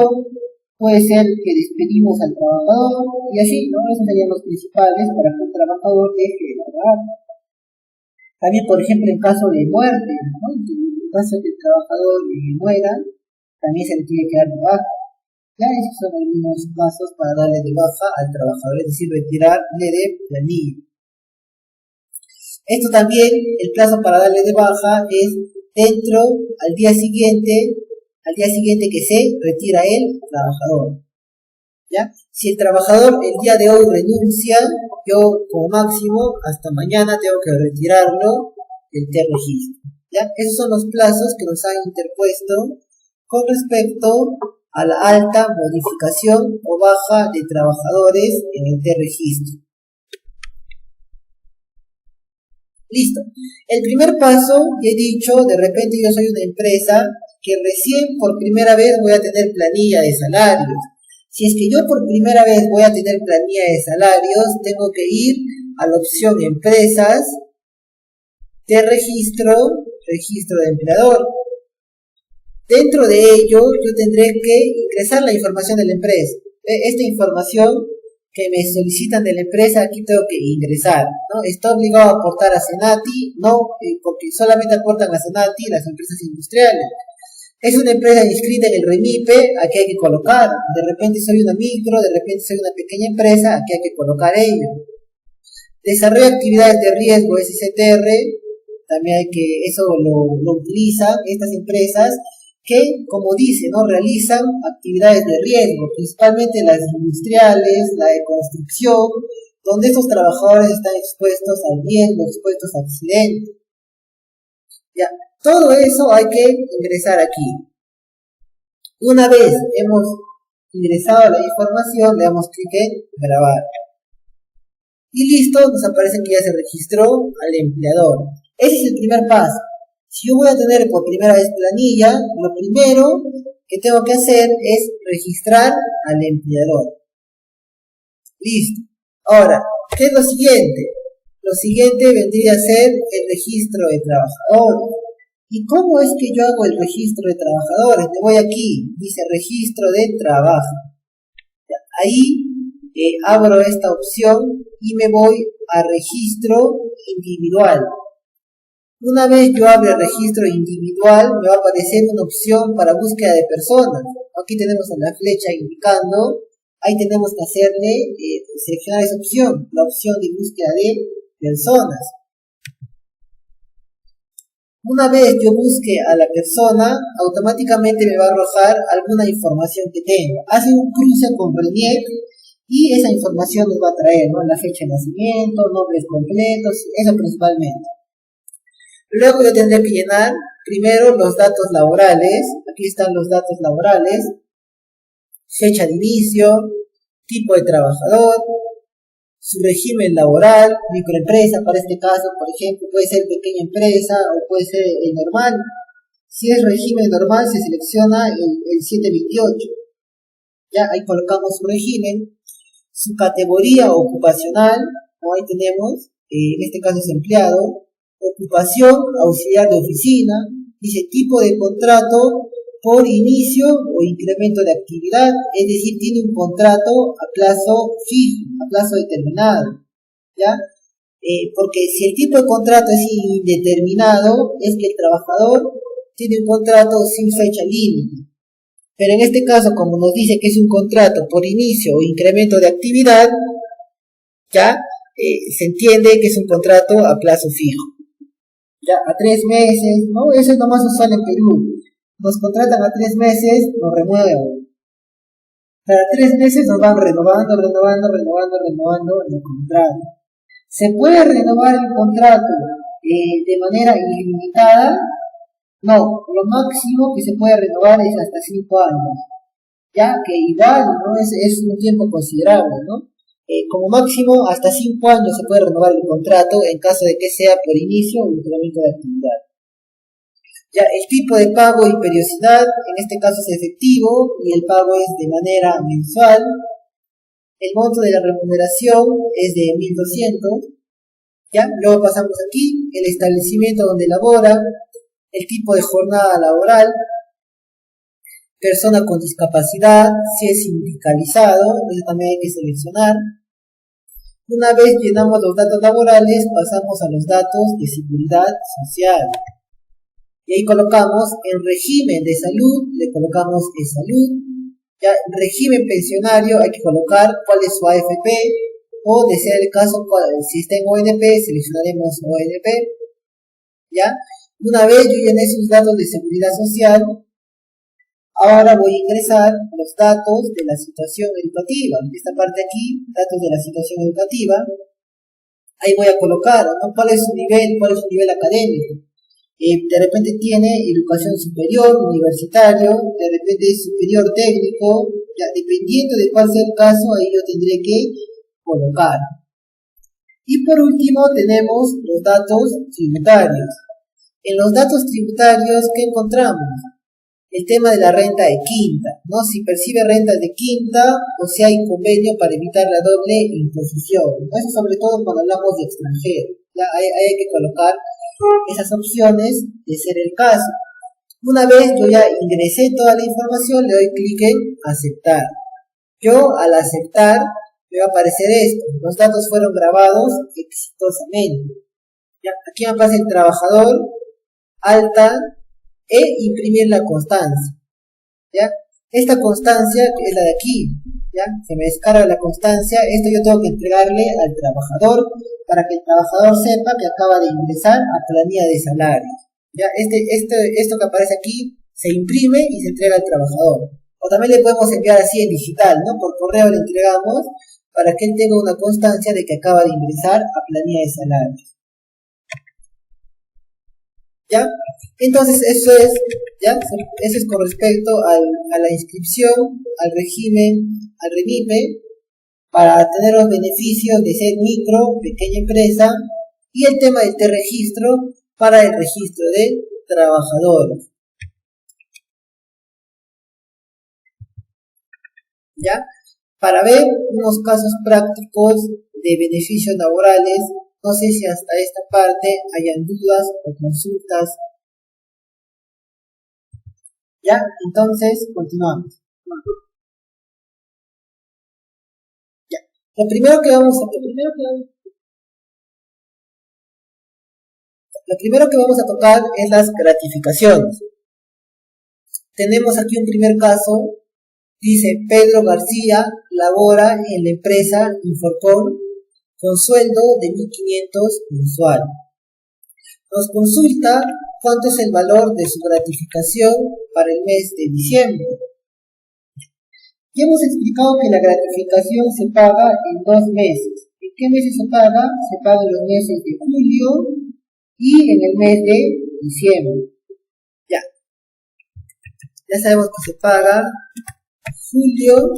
puede ser que despedimos al trabajador, y así, ¿no? Esos serían los principales para que un trabajador deje de laborar. También, por ejemplo, en caso de muerte, ¿no? En caso de que el trabajador muera, también se le tiene que dar de baja. Ya esos son algunos pasos para darle de baja al trabajador, es decir, retirarle de planilla. Esto también, el plazo para darle de baja es al día siguiente que se retira el trabajador. ¿Ya? Si el trabajador el día de hoy renuncia, yo como máximo hasta mañana tengo que retirarlo del T-registro. ¿Ya? Esos son los plazos que nos han interpuesto con respecto a la alta, modificación o baja de trabajadores en el T-registro. Listo. El primer paso, he dicho, de repente yo soy una empresa que recién por primera vez voy a tener planilla de salarios. Si es que yo por primera vez voy a tener planilla de salarios, tengo que ir a la opción empresas, de registro de empleador. Dentro de ello, yo tendré que ingresar la información de la empresa. Esta información que me solicitan de la empresa, aquí tengo que ingresar, ¿no? ¿Está obligado a aportar a Senati? No, porque solamente aportan a Senati las empresas industriales. Es una empresa inscrita en el REMIPE, aquí hay que colocar. De repente soy una micro, de repente soy una pequeña empresa, aquí hay que colocar ello. Desarrollo de actividades de riesgo, SCTR, también eso lo utilizan estas empresas que, como dice, ¿no? Realizan actividades de riesgo, principalmente las industriales, la de construcción, donde estos trabajadores están expuestos al riesgo, expuestos a accidentes. Ya, todo eso hay que ingresar aquí. Una vez hemos ingresado la información, le damos clic en grabar. Y listo, nos aparece que ya se registró al empleador. Ese es el primer paso. Si yo voy a tener por primera vez planilla, lo primero que tengo que hacer es registrar al empleador. Listo. Ahora, ¿qué es lo siguiente? Lo siguiente vendría a ser el registro de trabajadores. ¿Y cómo es que yo hago el registro de trabajadores? Me voy aquí, dice registro de trabajo. Ahí abro esta opción y me voy a registro individual. Una vez yo abro el registro individual, me va a aparecer una opción para búsqueda de personas. Aquí tenemos la flecha indicando, ahí tenemos que seleccionar esa opción, la opción de búsqueda de personas. Una vez yo busque a la persona, automáticamente me va a arrojar alguna información que tenga. Hace un cruce con RENIEC y esa información nos va a traer, ¿no? La fecha de nacimiento, nombres completos, eso principalmente. Luego yo tendré que llenar primero los datos laborales. Aquí están los datos laborales. Fecha de inicio, tipo de trabajador, su régimen laboral, microempresa para este caso, por ejemplo, puede ser pequeña empresa o puede ser normal. Si es régimen normal se selecciona el 728. Ya ahí colocamos su régimen, su categoría ocupacional, como ahí tenemos, en este caso es empleado. Ocupación, auxiliar de oficina, dice tipo de contrato por inicio o incremento de actividad, es decir, tiene un contrato a plazo fijo, a plazo determinado, ¿ya? Porque si el tipo de contrato es indeterminado, es que el trabajador tiene un contrato sin fecha límite. Pero en este caso, como nos dice que es un contrato por inicio o incremento de actividad, ya se entiende que es un contrato a plazo fijo. Ya a 3 meses, ¿no? Eso es lo más usual en Perú. Nos contratan a 3 meses, nos renuevan. Cada 3 meses nos van renovando el contrato. ¿Se puede renovar el contrato de manera ilimitada? No, lo máximo que se puede renovar es hasta 5 años. Ya que igual, ¿no? Es un tiempo considerable, ¿no? Como máximo hasta 5 años se puede renovar el contrato en caso de que sea por inicio o incremento de actividad. Ya, el tipo de pago y periodicidad, en este caso es efectivo y el pago es de manera mensual. El monto de la remuneración es de 1.200. ¿Ya? Luego pasamos aquí, el establecimiento donde labora, el tipo de jornada laboral, persona con discapacidad, si es sindicalizado, eso también hay que seleccionar. Una vez llenamos los datos laborales, pasamos a los datos de seguridad social. Y ahí colocamos el régimen de salud, le colocamos de salud. Ya, régimen pensionario, hay que colocar cuál es su AFP, o de ser el caso, si está en ONP, seleccionaremos ONP. ¿Ya? Una vez yo llené sus datos de seguridad social, ahora voy a ingresar los datos de la situación educativa. Esta parte aquí, datos de la situación educativa. Ahí voy a colocar, ¿no? ¿Cuál es su nivel académico? De repente tiene educación superior, universitario, de repente es superior técnico, ya dependiendo de cuál sea el caso, ahí yo tendré que colocar. Y por último tenemos los datos tributarios. En los datos tributarios, ¿qué encontramos? El tema de la renta de quinta, ¿no? Si percibe renta de quinta o si hay convenio para evitar la doble imposición. Eso sobre todo cuando hablamos de extranjeros. ¿Ya? Ahí hay que colocar esas opciones de ser el caso. Una vez yo ya ingresé toda la información, le doy clic en aceptar. Yo al aceptar me va a aparecer esto. Los datos fueron grabados exitosamente. ¿Ya? Aquí me aparece el trabajador, alta, e imprimir la constancia. ¿Ya? Esta constancia es la de aquí. ¿Ya? Se me descarga la constancia. Esto yo tengo que entregarle al trabajador para que el trabajador sepa que acaba de ingresar a planilla de salario. ¿Ya? Esto que aparece aquí se imprime y se entrega al trabajador. O también le podemos enviar así en digital, ¿no? Por correo le entregamos para que él tenga una constancia de que acaba de ingresar a planilla de salario. ¿Ya? Entonces eso es con respecto a la inscripción, al régimen, al REMIPE, para tener los beneficios de ser micro, pequeña empresa, y el tema del T-registro para el registro de trabajadores. ¿Ya? Para ver unos casos prácticos de beneficios laborales. No sé si hasta esta parte hayan dudas o consultas. ¿Ya? Entonces, continuamos. ¿Ya? Lo primero que vamos a tocar es las gratificaciones. Tenemos aquí un primer caso. Dice, Pedro García labora en la empresa Inforcon con sueldo de 1.500 mensual. Nos consulta cuánto es el valor de su gratificación para el mes de diciembre. Ya hemos explicado que la gratificación se paga en 2 meses. ¿En qué meses se paga? Se paga en los meses de julio y en el mes de diciembre. Ya sabemos que se paga julio,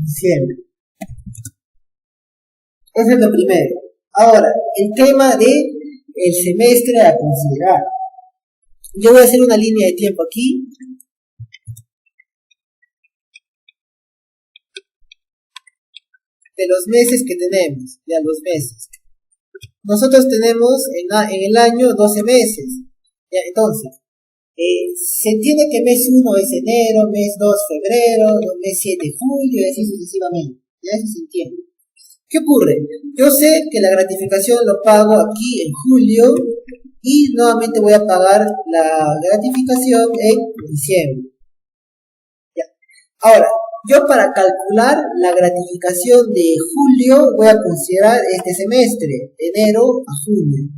diciembre. Eso es lo primero. Ahora, el tema de el semestre a considerar. Yo voy a hacer una línea de tiempo aquí. De los meses que tenemos, ya los meses. Nosotros tenemos en el año 12 meses. Ya, entonces, se entiende que mes 1 es enero, mes 2 febrero, mes 7 julio y así sucesivamente. Ya eso se entiende. ¿Qué ocurre? Yo sé que la gratificación lo pago aquí en julio y nuevamente voy a pagar la gratificación en diciembre. Ya. Ahora, yo para calcular la gratificación de julio voy a considerar este semestre, de enero a junio.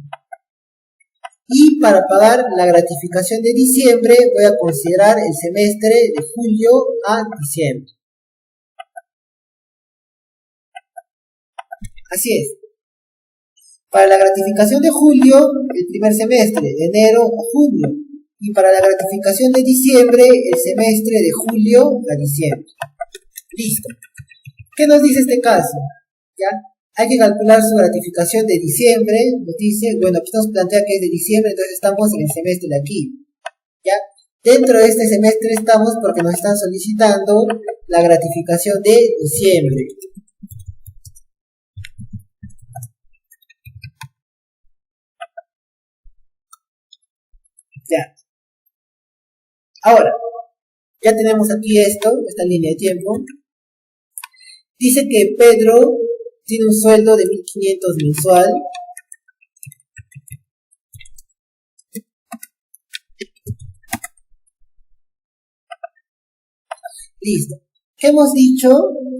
Y para pagar la gratificación de diciembre voy a considerar el semestre de julio a diciembre. Así es. Para la gratificación de julio, el primer semestre, de enero a junio. Y para la gratificación de diciembre, el semestre de julio a diciembre. Listo. ¿Qué nos dice este caso? ¿Ya? Hay que calcular su gratificación de diciembre, nos dice, bueno, aquí nos plantea que es de diciembre, entonces estamos en el semestre de aquí, ¿ya? Dentro de este semestre estamos porque nos están solicitando la gratificación de diciembre. Ya. Ahora, ya tenemos aquí esta línea de tiempo. Dice que Pedro tiene un sueldo de 1.500 mensual. Listo. ¿Qué hemos dicho?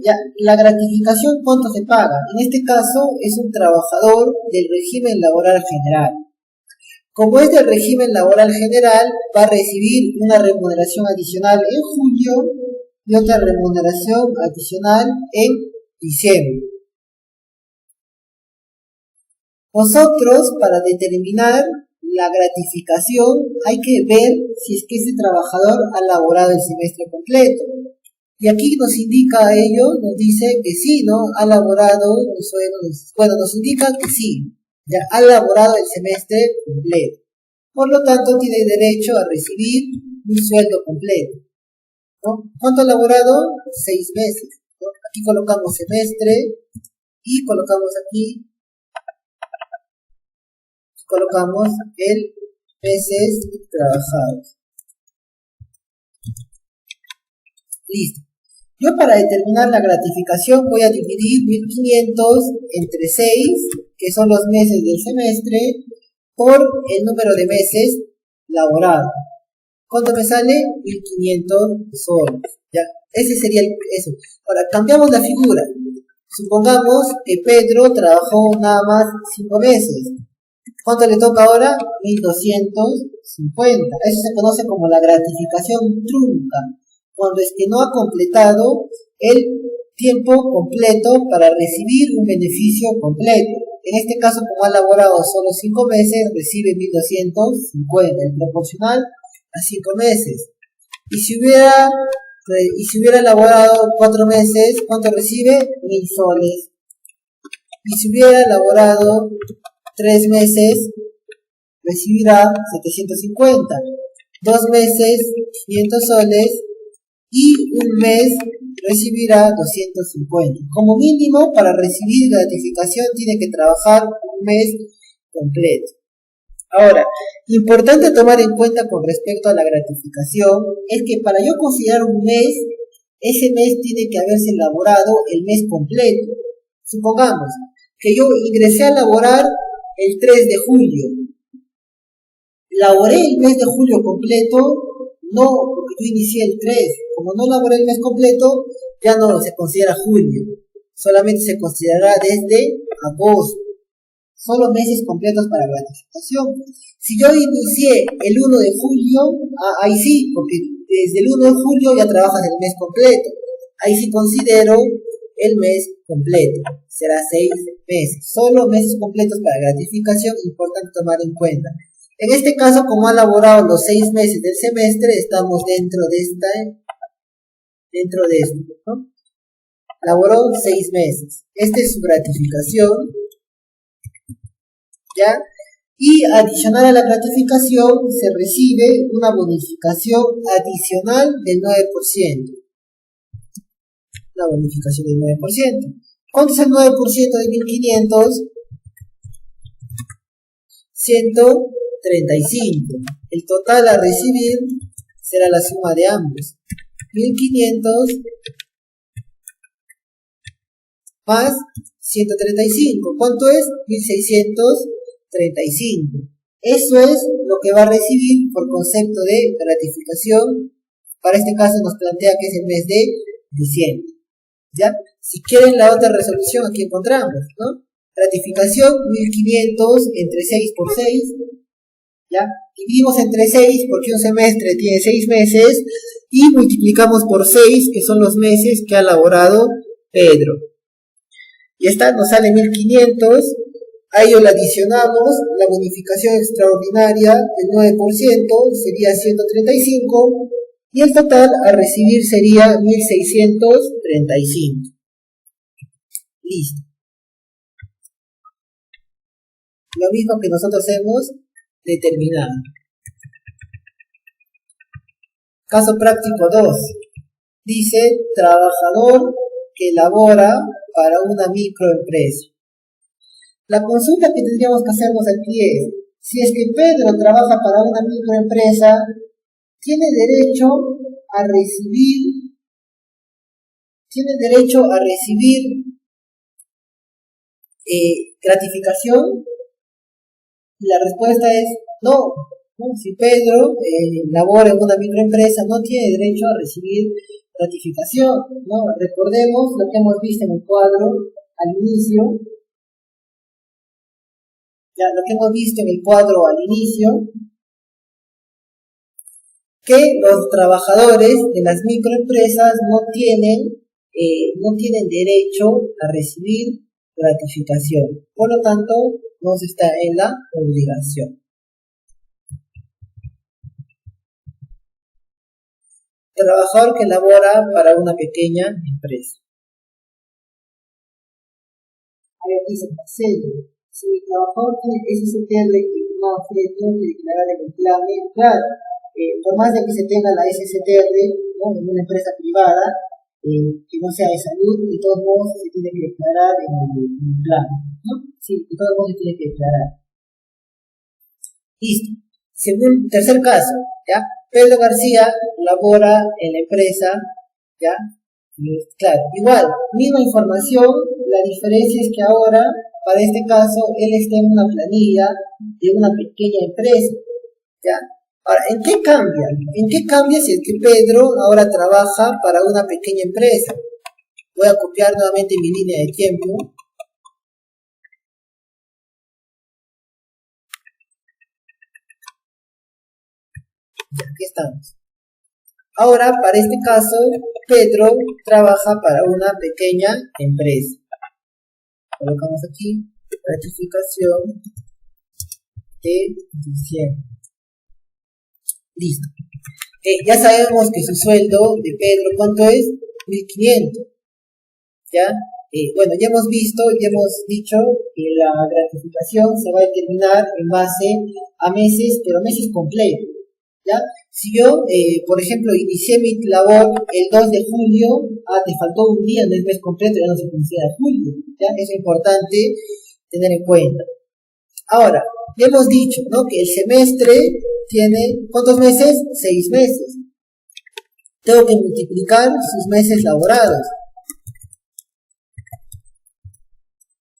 Ya, la gratificación, ¿cuánto se paga? En este caso es un trabajador del régimen laboral general. Como es del régimen laboral general, va a recibir una remuneración adicional en julio y otra remuneración adicional en diciembre. Nosotros, para determinar la gratificación, hay que ver si es que ese trabajador ha laborado el semestre completo. Y aquí nos indica a ello, nos dice que sí, ¿no? Ha laborado, nos indica que sí, ya ha laborado el semestre completo. Por lo tanto, tiene derecho a recibir un sueldo completo, ¿no? ¿Cuánto ha laborado? 6 meses, ¿no? Aquí colocamos semestre y colocamos el meses trabajados. Listo. Yo para determinar la gratificación voy a dividir 1.500 entre 6, que son los meses del semestre, por el número de meses laborados. ¿Cuánto me sale? 1.500 soles. ¿Ya? Ese sería eso. Ahora, cambiamos la figura. Supongamos que Pedro trabajó nada más 5 meses. ¿Cuánto le toca ahora? 1.250. Eso se conoce como la gratificación trunca, cuando es que no ha completado el tiempo completo para recibir un beneficio completo. En este caso, como ha laborado solo 5 meses, recibe 1.250, el proporcional a 5 meses. Y si hubiera laborado 4 meses, ¿cuánto recibe? 1.000 soles. Y si hubiera laborado 3 meses, recibirá 750. 2 meses, 500 soles. Y un mes recibirá 250. Como mínimo, para recibir gratificación tiene que trabajar un mes completo. Ahora, importante tomar en cuenta con respecto a la gratificación es que para yo considerar un mes, ese mes tiene que haberse elaborado el mes completo. Supongamos que yo ingresé a laborar el 3 de julio. Laboré el mes de julio completo, no, porque yo inicié el 3. Como no laboré el mes completo, ya no se considera julio. Solamente se considerará desde agosto. Solo meses completos para gratificación. Si yo inicié el 1 de julio, ahí sí, porque desde el 1 de julio ya trabajas el mes completo. Ahí sí considero el mes completo. Será 6 meses. Solo meses completos para gratificación, importante tomar en cuenta. En este caso, como ha laborado los 6 meses del semestre, estamos dentro de esto, ¿no? Laboró 6 meses. Esta es su gratificación, ¿ya? Y adicional a la gratificación, se recibe una bonificación adicional del 9%. La bonificación del 9%. ¿Cuánto es el 9% de 1.500? 135. El total a recibir será la suma de ambos. 1.500 más 135. ¿Cuánto es? 1.635. Eso es lo que va a recibir por concepto de gratificación. Para este caso nos plantea que es el mes de diciembre. ¿Ya? Si quieren la otra resolución, aquí encontramos, ¿no? Gratificación 1.500 entre 6 por 6. ¿Ya? Dividimos entre 6 porque un semestre tiene 6 meses y multiplicamos por 6, que son los meses que ha laborado Pedro. Y esta nos sale 1.500. A ello le adicionamos la bonificación extraordinaria del 9%, sería 135, y el total a recibir sería 1.635. Listo. lo mismo que nosotros hemos determinado. Caso práctico 2. Dice, trabajador que labora para una microempresa. La consulta que tendríamos que hacernos aquí es, si es que Pedro trabaja para una microempresa, tiene derecho a recibir gratificación. Y la respuesta es no. Si Pedro labora en una microempresa, no tiene derecho a recibir gratificación, ¿no? Recordemos lo que hemos visto en el cuadro al inicio, que los trabajadores de las microempresas no tienen derecho a recibir gratificación, por lo tanto no se está en la obligación. Trabajador que labora para una pequeña empresa. Ahí dice sello. Si el trabajador tiene SCTR y no tiene que declarar el empleable, claro, por más de que se tenga la SCTR, ¿no?, en una empresa privada, que no sea de salud, de todos modos se tiene que declarar en el plan, ¿no? Sí, de todos modos se tiene que declarar. Listo. Tercer caso, ¿ya? Pedro García labora en la empresa, ¿ya? Claro, igual, misma información, la diferencia es que ahora, para este caso, él está en una planilla de una pequeña empresa, ¿ya? Ahora, ¿en qué cambia? ¿En qué cambia si es que Pedro ahora trabaja para una pequeña empresa? Voy a copiar nuevamente mi línea de tiempo. Aquí estamos. Ahora, para este caso, Pedro trabaja para una pequeña empresa. Colocamos aquí, gratificación de diciembre. Listo. Ya sabemos que su sueldo de Pedro, ¿cuánto es? 1.500. ¿Ya? Bueno, ya hemos dicho que la gratificación se va a determinar en base a meses, pero meses completos. ¿Ya? Si yo, por ejemplo, inicié mi labor el 2 de julio, te faltó un día en el mes completo, ya no se considera julio, ¿ya? Eso es importante tener en cuenta. Ahora, ya hemos dicho, ¿no?, que el semestre tiene, ¿cuántos meses? 6 meses. Tengo que multiplicar sus meses laborados.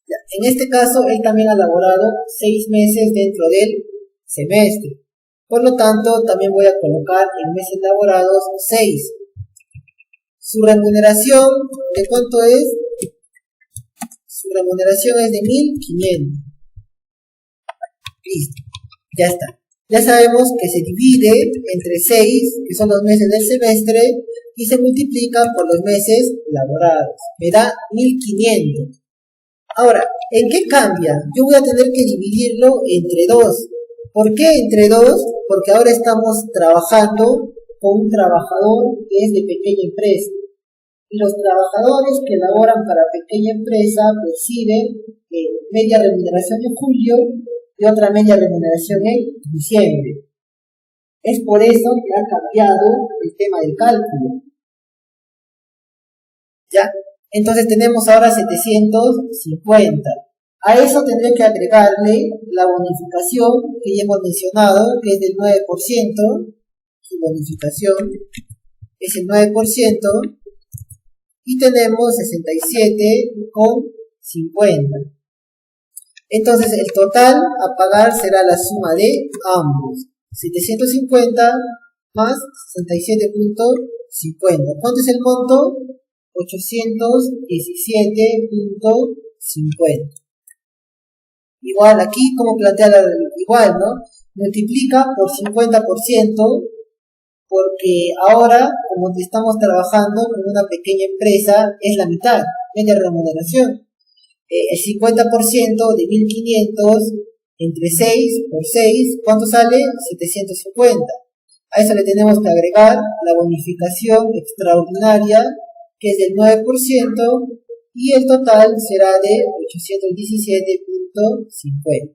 Ya, en este caso, él también ha laborado 6 meses dentro del semestre. Por lo tanto, también voy a colocar en meses laborados 6. Su remuneración, ¿de cuánto es? Su remuneración es de 1.500. Listo, ya está. Ya sabemos que se divide entre 6, que son los meses del semestre, y se multiplica por los meses laborados. Me da 1.500. Ahora, ¿en qué cambia? Yo voy a tener que dividirlo entre 2. ¿Por qué entre 2? Porque ahora estamos trabajando con un trabajador que es de pequeña empresa. Y los trabajadores que laboran para pequeña empresa reciben media remuneración en julio y otra media remuneración en diciembre. Es por eso que ha cambiado el tema del cálculo. ¿Ya? Entonces tenemos ahora 750. A eso tendré que agregarle la bonificación que ya hemos mencionado, que es del 9%. Su bonificación es el 9%. Y tenemos 67,50. Entonces el total a pagar será la suma de ambos. 750 más 67,50. ¿Cuánto es el monto? 817,50. Igual aquí, como plantea igual, ¿no? Multiplica por 50%, porque ahora, como estamos trabajando con una pequeña empresa, es la mitad, media remuneración. El 50% de 1.500 entre 6 por 6, ¿cuánto sale? 750. A eso le tenemos que agregar la bonificación extraordinaria, que es del 9%, y el total será de 817,50.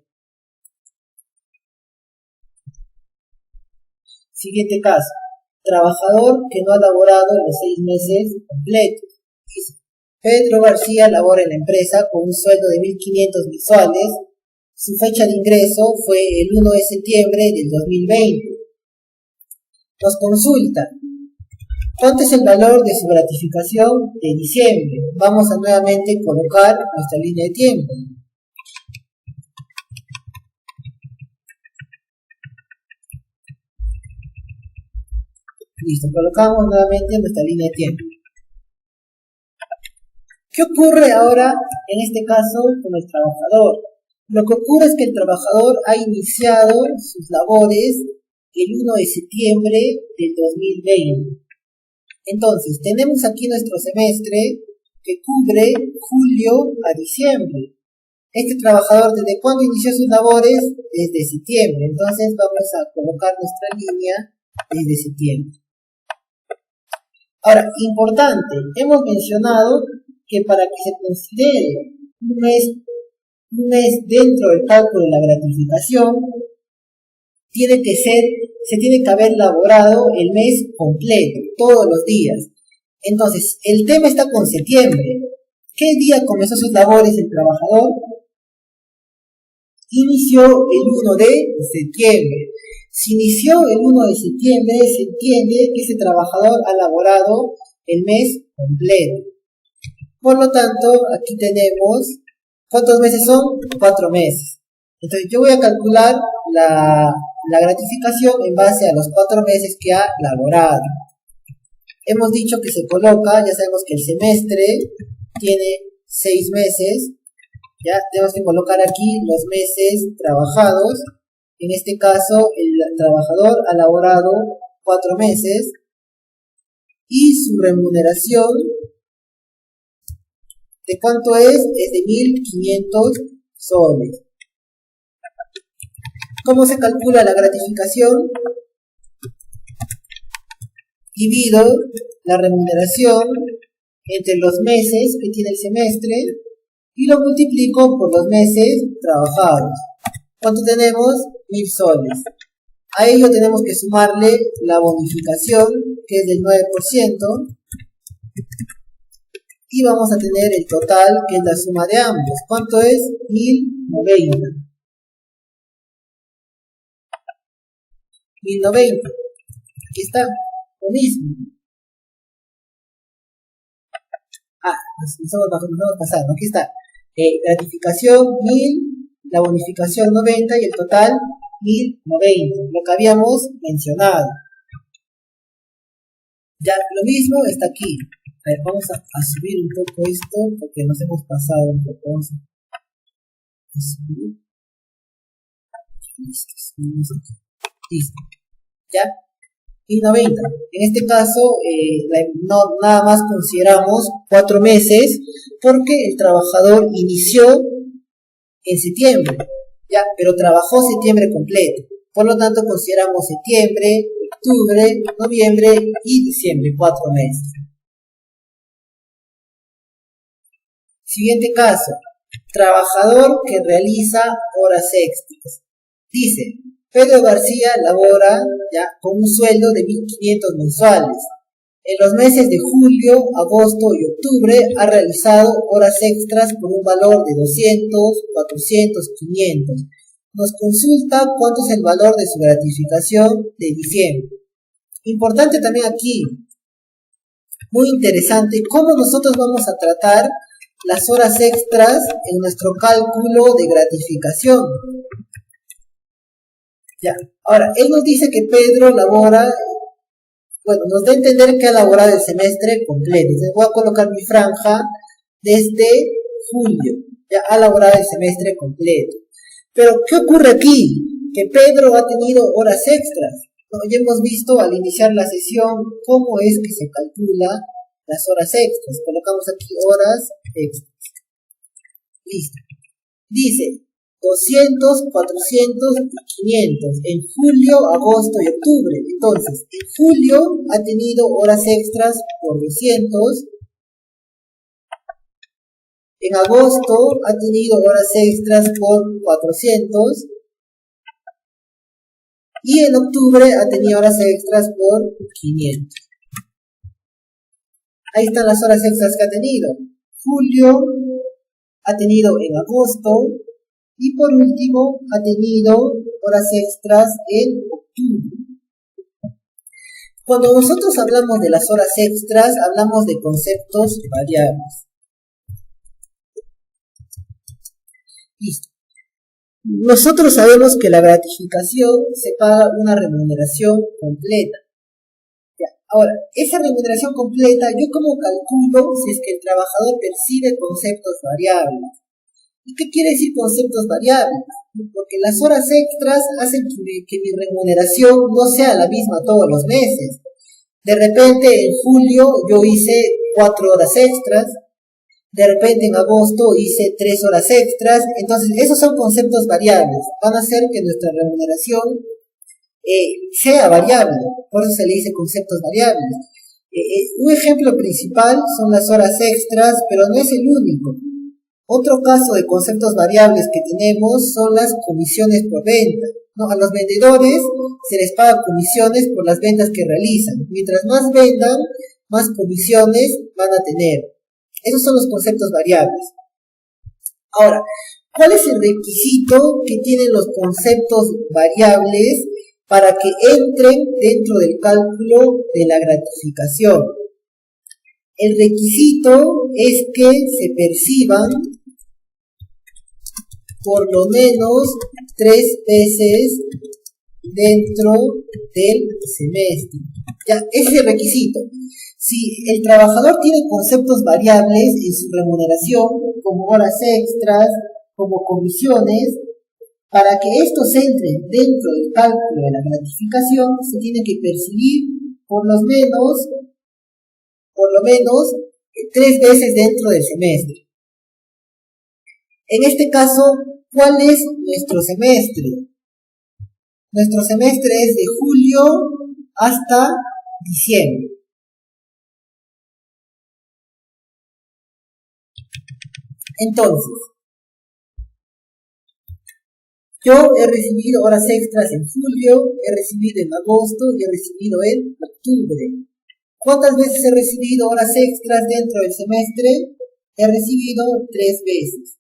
Siguiente caso. Trabajador que no ha laborado en los 6 meses completos. Dice, Pedro García labora en la empresa con un sueldo de 1.500 mensuales. Su fecha de ingreso fue el 1 de septiembre del 2020. Nos consulta, ¿cuánto es el valor de su gratificación de diciembre? Vamos a nuevamente colocar nuestra línea de tiempo. Listo, colocamos nuevamente nuestra línea de tiempo. ¿Qué ocurre ahora en este caso con el trabajador? Lo que ocurre es que el trabajador ha iniciado sus labores el 1 de septiembre del 2020. Entonces, tenemos aquí nuestro semestre que cubre julio a diciembre. Este trabajador, ¿desde cuándo inició sus labores? Desde septiembre. Entonces, vamos a colocar nuestra línea desde septiembre. Ahora, importante, hemos mencionado que para que se considere un mes dentro del cálculo de la gratificación, se tiene que haber laborado el mes completo, todos los días. Entonces, el tema está con septiembre. ¿Qué día comenzó sus labores el trabajador? Inició el 1 de septiembre. Si inició el 1 de septiembre, se entiende que ese trabajador ha laborado el mes completo. Por lo tanto, aquí tenemos, ¿cuántos meses son? 4 meses. Entonces, yo voy a calcular la gratificación en base a los 4 meses que ha laborado. Hemos dicho que se coloca, ya sabemos que el semestre tiene 6 meses. Ya tenemos que colocar aquí los meses trabajados. En este caso, el trabajador ha laborado 4 meses y su remuneración, ¿de cuánto es? Es de 1.500 soles. ¿Cómo se calcula la gratificación? Divido la remuneración entre los meses que tiene el semestre y lo multiplico por los meses trabajados. ¿Cuánto tenemos? 1.000 soles. A ello tenemos que sumarle la bonificación, que es del 9%, y vamos a tener el total, que es la suma de ambos. ¿Cuánto es? 1.090. 1.090. Aquí está, lo mismo. Nos vamos a pasar, aquí está. Gratificación 1.000, la bonificación 90 y el total 1.090, lo que habíamos mencionado. Ya, lo mismo está aquí. A ver, vamos a subir un poco esto porque nos hemos pasado un poco. Vamos a subir. Listo, subimos aquí. Listo. ¿Ya? 1.090. En este caso, nada más consideramos 4 meses porque el trabajador inició en septiembre, ¿ya? Pero trabajó septiembre completo. Por lo tanto, consideramos septiembre, octubre, noviembre y diciembre, 4 meses. Siguiente caso, trabajador que realiza horas extras. Dice, Pedro García labora ya con un sueldo de 1.500 mensuales. En los meses de julio, agosto y octubre ha realizado horas extras con un valor de 200, 400, 500. Nos consulta cuánto es el valor de su gratificación de diciembre. Importante también aquí, muy interesante, cómo nosotros vamos a tratar las horas extras en nuestro cálculo de gratificación. Ya. Ahora, él nos dice que Pedro labora, bueno, nos da a entender que ha laborado el semestre completo. Entonces voy a colocar mi franja desde julio. Ya ha laborado el semestre completo. Pero, ¿qué ocurre aquí? Que Pedro ha tenido horas extras. Bueno, ya hemos visto al iniciar la sesión cómo es que se calcula las horas extras. Colocamos aquí horas extras. Listo. Dice 200, 400 y 500 en julio, agosto y octubre. Entonces, en julio ha tenido horas extras por 200. En agosto ha tenido horas extras por 400. Y en octubre ha tenido horas extras por 500. Ahí están las horas extras que ha tenido. Julio ha tenido en agosto y por último ha tenido horas extras en octubre. Cuando nosotros hablamos de las horas extras, hablamos de conceptos variables. Listo. Nosotros sabemos que la gratificación se paga una remuneración completa. Ya. Ahora, esa remuneración completa, ¿yo cómo calculo si es que el trabajador percibe conceptos variables? ¿Y qué quiere decir conceptos variables? Porque las horas extras hacen que mi remuneración no sea la misma todos los meses. De repente en julio yo hice 4 horas extras, de repente en agosto hice 3 horas extras. Entonces esos son conceptos variables, van a hacer que nuestra remuneración sea variable, por eso se le dice conceptos variables. Un ejemplo principal son las horas extras, pero no es el único. Otro caso de conceptos variables que tenemos son las comisiones por venta. ¿No? A los vendedores se les paga comisiones por las ventas que realizan. Mientras más vendan, más comisiones van a tener. Esos son los conceptos variables. Ahora, ¿cuál es el requisito que tienen los conceptos variables para que entren dentro del cálculo de la gratificación? El requisito es que se perciban por lo menos 3 veces dentro del semestre. Ya, ese es el requisito. Si el trabajador tiene conceptos variables en su remuneración, como horas extras, como comisiones, para que estos entren dentro del cálculo de la gratificación, se tiene que percibir por lo menos 3 veces dentro del semestre. En este caso, ¿cuál es nuestro semestre? Nuestro semestre es de julio hasta diciembre. Entonces, yo he recibido horas extras en julio, he recibido en agosto y he recibido en octubre. ¿Cuántas veces he recibido horas extras dentro del semestre? He recibido 3 veces.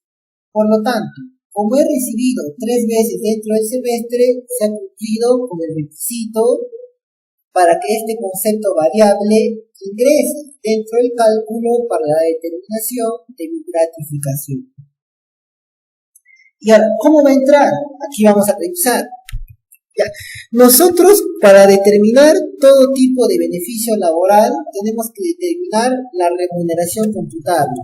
Por lo tanto, como he recibido 3 veces dentro del semestre, se ha cumplido con el requisito para que este concepto variable ingrese dentro del cálculo para la determinación de mi gratificación. Y ahora, ¿cómo va a entrar? Aquí vamos a revisar. Ya. Nosotros, para determinar todo tipo de beneficio laboral, tenemos que determinar la remuneración computable.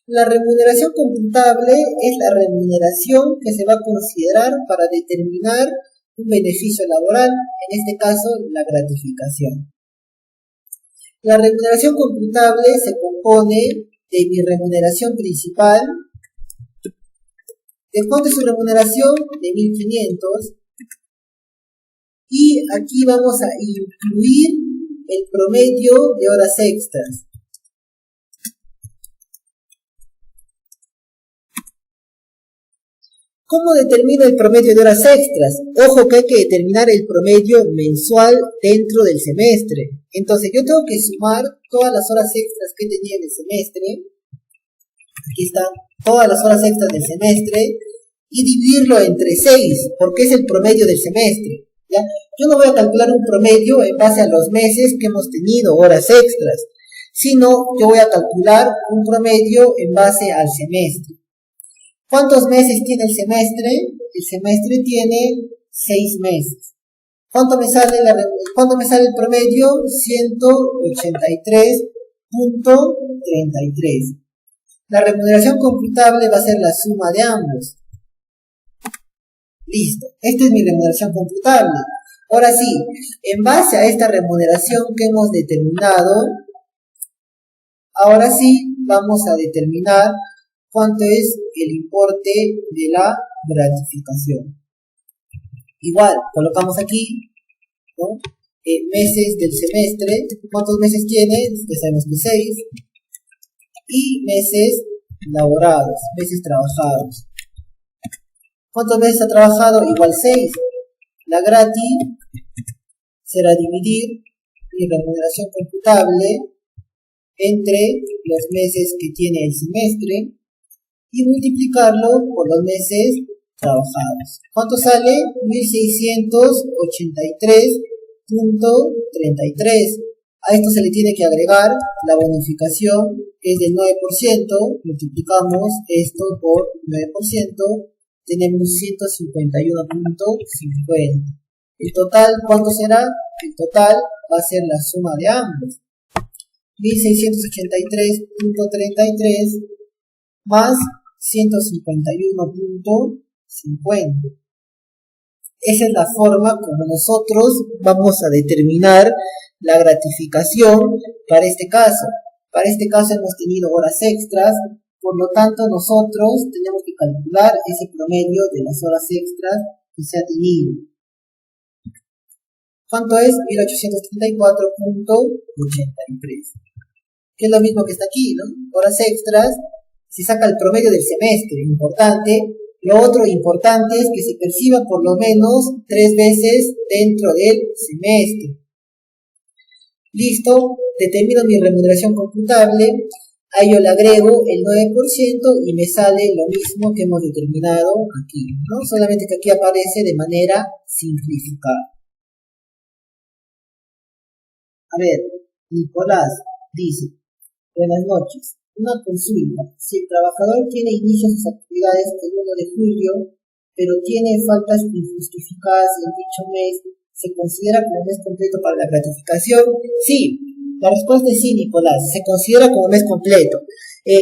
La remuneración computable es la remuneración que se va a considerar para determinar un beneficio laboral, en este caso la gratificación. La remuneración computable se compone de mi remuneración principal. ¿De cuánto es su remuneración? De 1.500. Y aquí vamos a incluir el promedio de horas extras. ¿Cómo determino el promedio de horas extras? Ojo que hay que determinar el promedio mensual dentro del semestre. Entonces yo tengo que sumar todas las horas extras que tenía en el semestre. Aquí están todas las horas extras del semestre. Y dividirlo entre 6, porque es el promedio del semestre. ¿Ya? Yo no voy a calcular un promedio en base a los meses que hemos tenido horas extras, sino yo voy a calcular un promedio en base al semestre. ¿Cuántos meses tiene el semestre? El semestre tiene 6 meses. ¿Cuánto me sale el promedio? 183.33. La remuneración computable va a ser la suma de ambos. Listo, esta es mi remuneración computable. Ahora sí, en base a esta remuneración que hemos determinado, ahora sí vamos a determinar cuánto es el importe de la gratificación. Igual, colocamos aquí, ¿no? Meses del semestre. ¿Cuántos meses tiene? Ya sabemos que 6. Y meses laborados, meses trabajados. ¿Cuántos meses ha trabajado? Igual 6. La gratis será dividir mi remuneración computable entre los meses que tiene el semestre y multiplicarlo por los meses trabajados. ¿Cuánto sale? 1683.33. A esto se le tiene que agregar la bonificación, que es del 9%, multiplicamos esto por 9%, tenemos 151.50. El total, ¿cuánto será? El total va a ser la suma de ambos. 1683.33 más 151.50. Esa es la forma como nosotros vamos a determinar la gratificación para este caso. Para este caso hemos tenido horas extras, por lo tanto nosotros tenemos que calcular ese promedio de las horas extras que se ha tenido. ¿Cuánto es? 1834.83. Que es lo mismo que está aquí, ¿no? Horas extras, se saca el promedio del semestre, importante. Lo otro importante es que se perciba por lo menos 3 veces dentro del semestre. Listo, determino mi remuneración computable, a ello le agrego el 9% y me sale lo mismo que hemos determinado aquí, ¿no? Solamente que aquí aparece de manera simplificada. A ver, Nicolás dice, buenas noches, una consulta. Si el trabajador tiene inicio sus actividades el 1 de julio, pero tiene faltas injustificadas en dicho mes, ¿se considera como mes completo para la gratificación? Sí, la respuesta es sí, Nicolás, se considera como mes completo.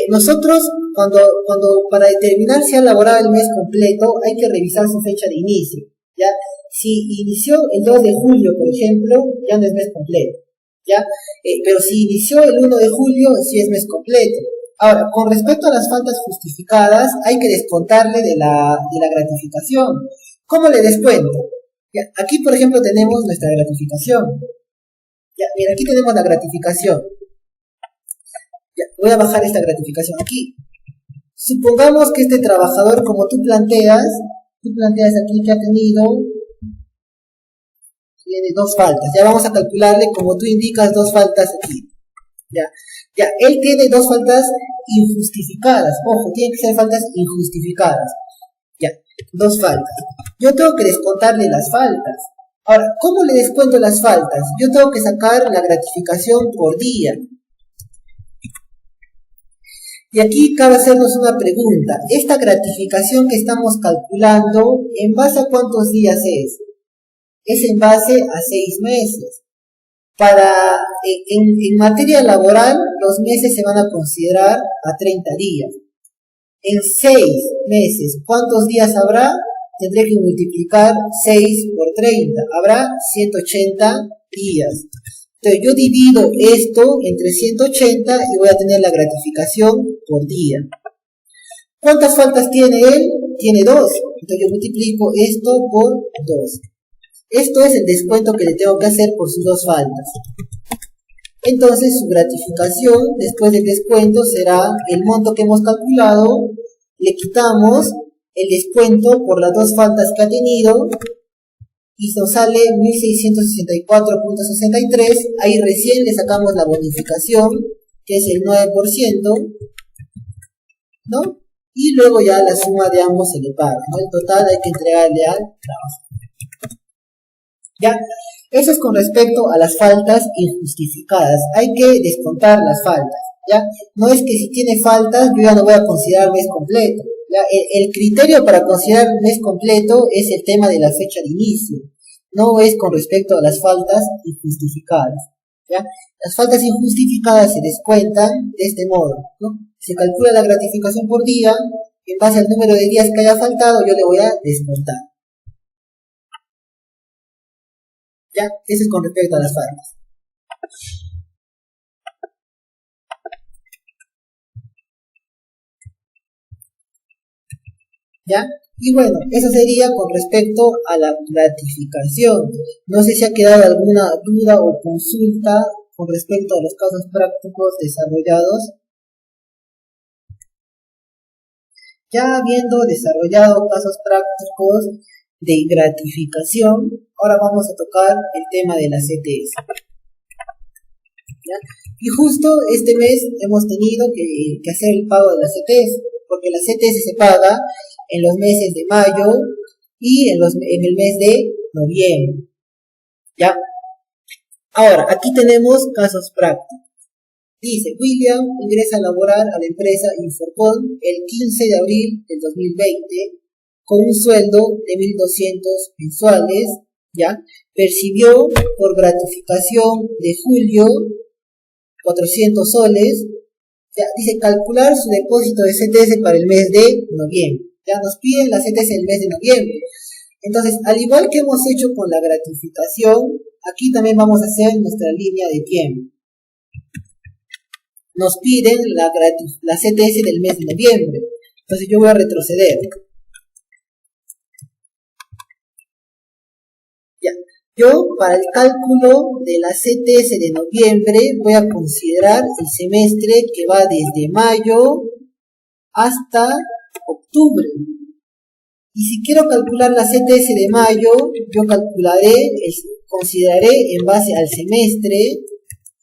Nosotros, cuando para determinar si ha laborado el mes completo, hay que revisar su fecha de inicio, ¿ya? Si inició el 2 de julio, por ejemplo, ya no es mes completo, ¿ya? Pero si inició el 1 de julio, sí es mes completo. Ahora, con respecto a las faltas justificadas, hay que descontarle de la gratificación. ¿Cómo le descuento? Ya, aquí, por ejemplo, tenemos nuestra gratificación. Ya, mira, aquí tenemos la gratificación. Ya, voy a bajar esta gratificación aquí. Supongamos que este trabajador, como tú planteas aquí que ha tenido, tiene 2 faltas. Ya vamos a calcularle, como tú indicas, 2 faltas aquí. Ya, él tiene 2 faltas injustificadas. Ojo, tienen que ser faltas injustificadas. Ya, 2 faltas. Yo tengo que descontarle las faltas. Ahora, ¿cómo le descuento las faltas? Yo tengo que sacar la gratificación por día. Y aquí cabe hacernos una pregunta. Esta gratificación que estamos calculando, ¿en base a cuántos días es? Es en base a 6 meses. En materia laboral, los meses se van a considerar a 30 días. En 6 meses, ¿cuántos días habrá? Tendré que multiplicar 6 por 30. Habrá 180 días. Entonces yo divido esto entre 180 y voy a tener la gratificación por día. ¿Cuántas faltas tiene él? Tiene 2. Entonces yo multiplico esto por 2. Esto es el descuento que le tengo que hacer por sus 2 faltas. Entonces su gratificación después del descuento será el monto que hemos calculado, le quitamos el descuento por las 2 faltas que ha tenido y nos sale 1664.63. Ahí recién le sacamos la bonificación, que es el 9%, ¿no? Y luego ya la suma de ambos se le paga, ¿no? El total hay que entregarle al trabajo. ¿Ya? Eso es con respecto a las faltas injustificadas. Hay que descontar las faltas, ¿ya? No es que si tiene faltas yo ya no voy a considerar mes completo, ¿ya? El criterio para considerar mes completo es el tema de la fecha de inicio, no es con respecto a las faltas injustificadas, ¿ya? Las faltas injustificadas se descuentan de este modo, ¿no? Se calcula la gratificación por día, en base al número de días que haya faltado yo le voy a descontar. ¿Ya? Eso es con respecto a las faltas. ¿Ya? Y bueno, eso sería con respecto a la gratificación. No sé si ha quedado alguna duda o consulta con respecto a los casos prácticos desarrollados. Ya habiendo desarrollado casos prácticos de gratificación, ahora vamos a tocar el tema de la CTS. ¿Ya? Y justo este mes hemos tenido que hacer el pago de la CTS, porque la CTS se paga en los meses de mayo y en el mes de noviembre. ¿Ya? Ahora, aquí tenemos casos prácticos. Dice, William ingresa a laborar a la empresa Infocomm el 15 de abril del 2020 con un sueldo de 1.200 mensuales, ¿ya? Percibió por gratificación de julio 400 soles, ¿ya? Dice, calcular su depósito de CTS para el mes de noviembre. Ya nos piden la CTS del mes de noviembre. Entonces, al igual que hemos hecho con la gratificación, aquí también vamos a hacer nuestra línea de tiempo. Nos piden la CTS del mes de noviembre. Entonces yo voy a retroceder. Ya. Yo, para el cálculo de la CTS de noviembre, voy a considerar el semestre que va desde mayo hasta octubre. Y si quiero calcular la CTS de mayo, yo consideraré en base al semestre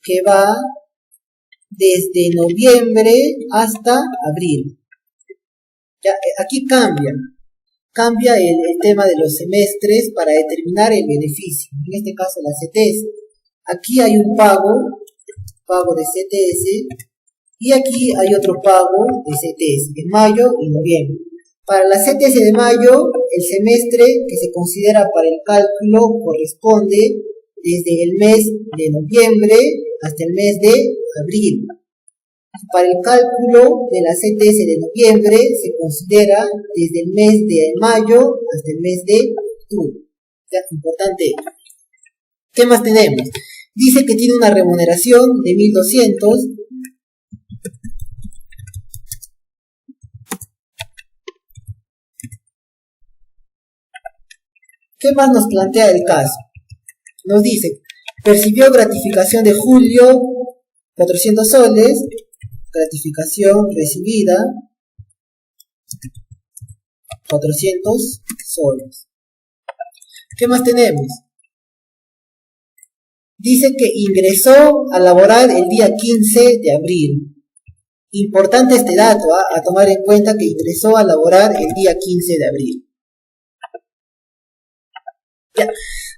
que va desde noviembre hasta abril. Ya, aquí cambia el tema de los semestres para determinar el beneficio, en este caso la CTS. Aquí hay un pago de CTS, y aquí hay otro pago de CTS, en mayo y noviembre. Para la CTS de mayo, el semestre que se considera para el cálculo corresponde desde el mes de noviembre hasta el mes de abril. Para el cálculo de la CTS de noviembre se considera desde el mes de mayo hasta el mes de octubre. Ya, importante. ¿Qué más tenemos? Dice que tiene una remuneración de 1.200. ¿Qué más nos plantea el caso? Nos dice, percibió gratificación de julio, 400 soles, gratificación recibida, 400 soles. ¿Qué más tenemos? Dice que ingresó a laborar el día 15 de abril. Importante este dato, a tomar en cuenta que ingresó a laborar el día 15 de abril. Ya.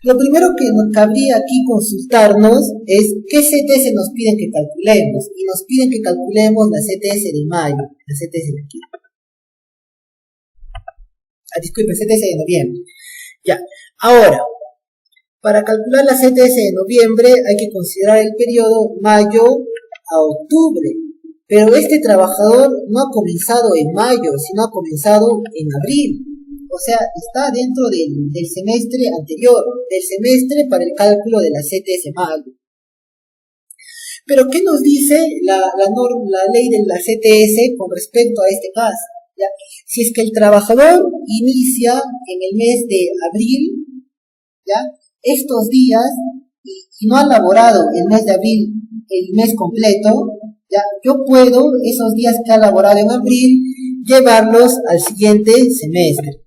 Lo primero que nos cabría aquí consultarnos es qué CTS nos piden que calculemos. Y nos piden que calculemos la CTS de mayo, la CTS de aquí. Disculpe, CTS de noviembre. Ya. Ahora, para calcular la CTS de noviembre hay que considerar el periodo mayo a octubre. Pero este trabajador no ha comenzado en mayo, sino ha comenzado en abril. O sea, está dentro del semestre anterior, del semestre para el cálculo de la CTS mayo. Pero, ¿qué nos dice la ley de la CTS con respecto a este caso? ¿Ya? Si es que el trabajador inicia en el mes de abril, ¿ya? Estos días, y no ha laborado el mes de abril, el mes completo, ¿ya? Yo puedo, esos días que ha laborado en abril, llevarlos al siguiente semestre.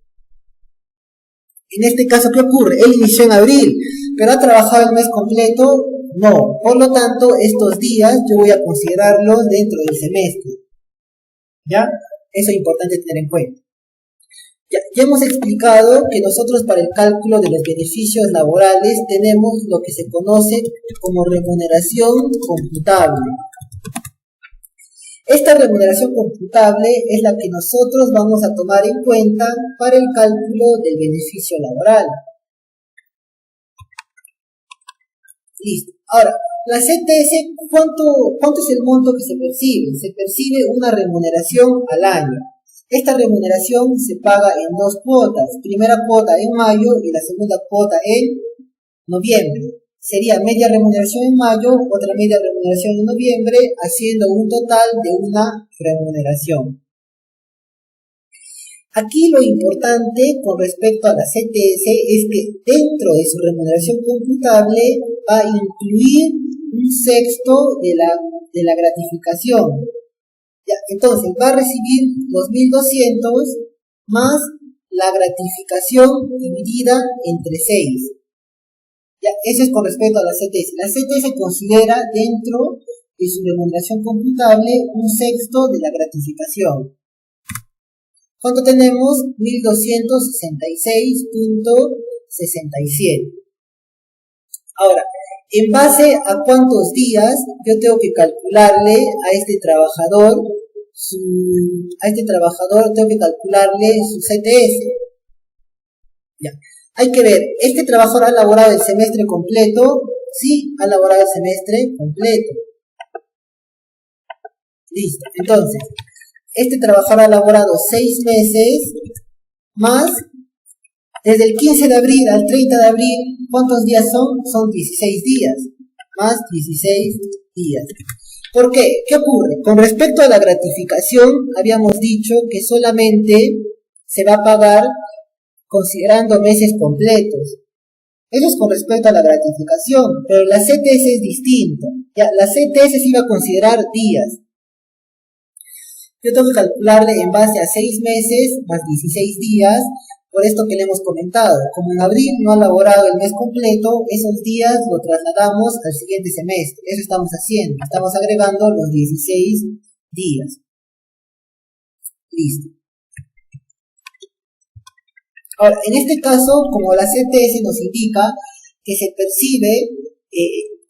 En este caso, ¿qué ocurre? Él inició en abril, pero ha trabajado el mes completo, no. Por lo tanto, estos días yo voy a considerarlos dentro del semestre. ¿Ya? Eso es importante tener en cuenta. Ya hemos explicado que nosotros para el cálculo de los beneficios laborales tenemos lo que se conoce como remuneración computable. Esta remuneración computable es la que nosotros vamos a tomar en cuenta para el cálculo del beneficio laboral. Listo. Ahora, la CTS, ¿cuánto es el monto que se percibe? Se percibe una remuneración al año. Esta remuneración se paga en dos cuotas. Primera cuota en mayo y la segunda cuota en noviembre. Sería media remuneración en mayo, otra media remuneración en noviembre, haciendo un total de una remuneración. Aquí lo importante con respecto a la CTS es que dentro de su remuneración computable va a incluir un sexto de la gratificación. Ya, entonces va a recibir los 1.200 más la gratificación dividida entre 6. Ya, eso es con respecto a la CTS. La CTS considera dentro de su remuneración computable un sexto de la gratificación. ¿Cuánto tenemos? 1.266.67. Ahora, en base a cuántos días yo tengo que calcularle a este trabajador tengo que calcularle su CTS. Ya. Hay que ver, ¿este trabajador ha laborado el semestre completo? Sí, ha laborado el semestre completo. Listo. Entonces, este trabajador ha laborado 6 meses más, desde el 15 de abril al 30 de abril, ¿cuántos días son? Son 16 días, más 16 días. ¿Por qué? ¿Qué ocurre? Con respecto a la gratificación, habíamos dicho que solamente se va a pagar considerando meses completos. Eso es con respecto a la gratificación, pero la CTS es distinto. Ya, la CTS sí va a considerar días. Yo tengo que calcularle en base a 6 meses más 16 días, por esto que le hemos comentado. Como en abril no ha laborado el mes completo, esos días lo trasladamos al siguiente semestre. Eso estamos haciendo. Estamos agregando los 16 días. Listo. Ahora, en este caso, como la CTS nos indica que se percibe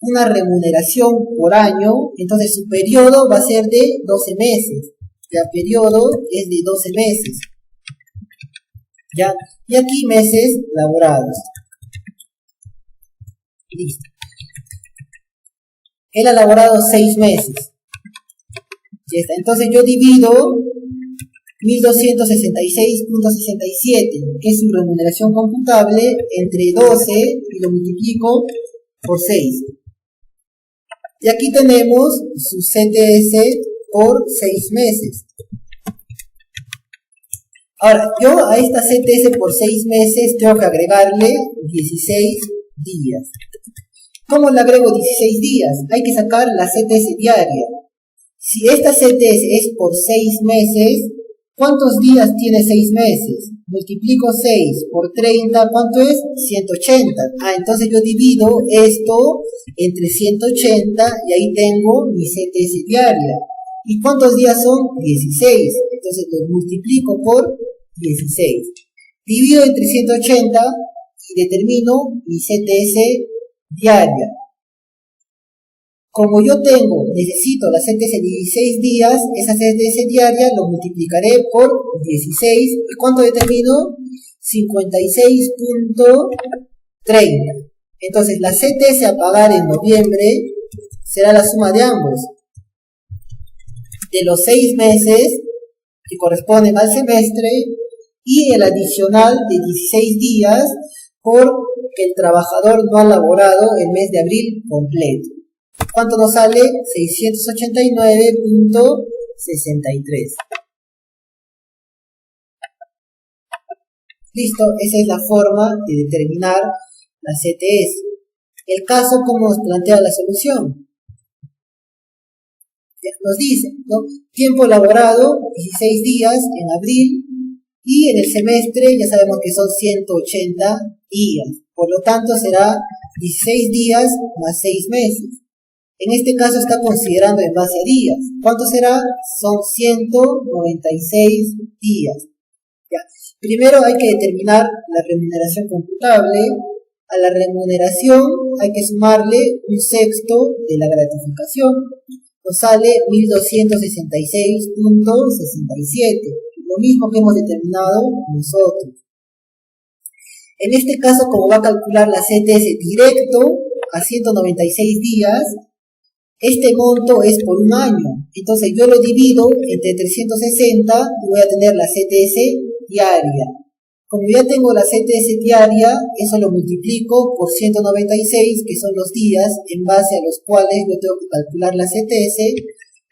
una remuneración por año, entonces su periodo va a ser de 12 meses. Ya, periodo es de 12 meses. ¿Ya? Y aquí meses laborados. Listo. Él ha laborado 6 meses. Ya está. Entonces yo divido 1.266.67, que es su remuneración computable, entre 12 y lo multiplico por 6. Y aquí tenemos su CTS por 6 meses. Ahora, yo a esta CTS por 6 meses tengo que agregarle 16 días. ¿Cómo le agrego 16 días? Hay que sacar la CTS diaria. Si esta CTS es por 6 meses, ¿cuántos días tiene 6 meses? Multiplico 6 por 30, ¿cuánto es? 180. Entonces yo divido esto entre 180 y ahí tengo mi CTS diaria. ¿Y cuántos días son? 16. Entonces lo multiplico por 16. Divido entre 180 y determino mi CTS diaria. Como yo necesito la CTS de 16 días, esa CTS diaria lo multiplicaré por 16. ¿Y cuánto determino? 56.30. Entonces la CTS a pagar en noviembre será la suma de ambos. De los 6 meses que corresponden al semestre y el adicional de 16 días porque el trabajador no ha laborado el mes de abril completo. ¿Cuánto nos sale? 689.63. Listo, esa es la forma de determinar la CTS. El caso, ¿cómo nos plantea la solución? Nos dice, ¿no? Tiempo laborado, 16 días en abril, y en el semestre ya sabemos que son 180 días. Por lo tanto, será 16 días más 6 meses. En este caso está considerando en base a días. ¿Cuánto será? Son 196 días. Ya. Primero hay que determinar la remuneración computable. A la remuneración hay que sumarle un sexto de la gratificación. Nos sale 1.266.67. Lo mismo que hemos determinado nosotros. En este caso, como va a calcular la CTS directo a 196 días, este monto es por un año. Entonces yo lo divido entre 360 y voy a tener la CTS diaria. Como ya tengo la CTS diaria, eso lo multiplico por 196, que son los días en base a los cuales yo tengo que calcular la CTS,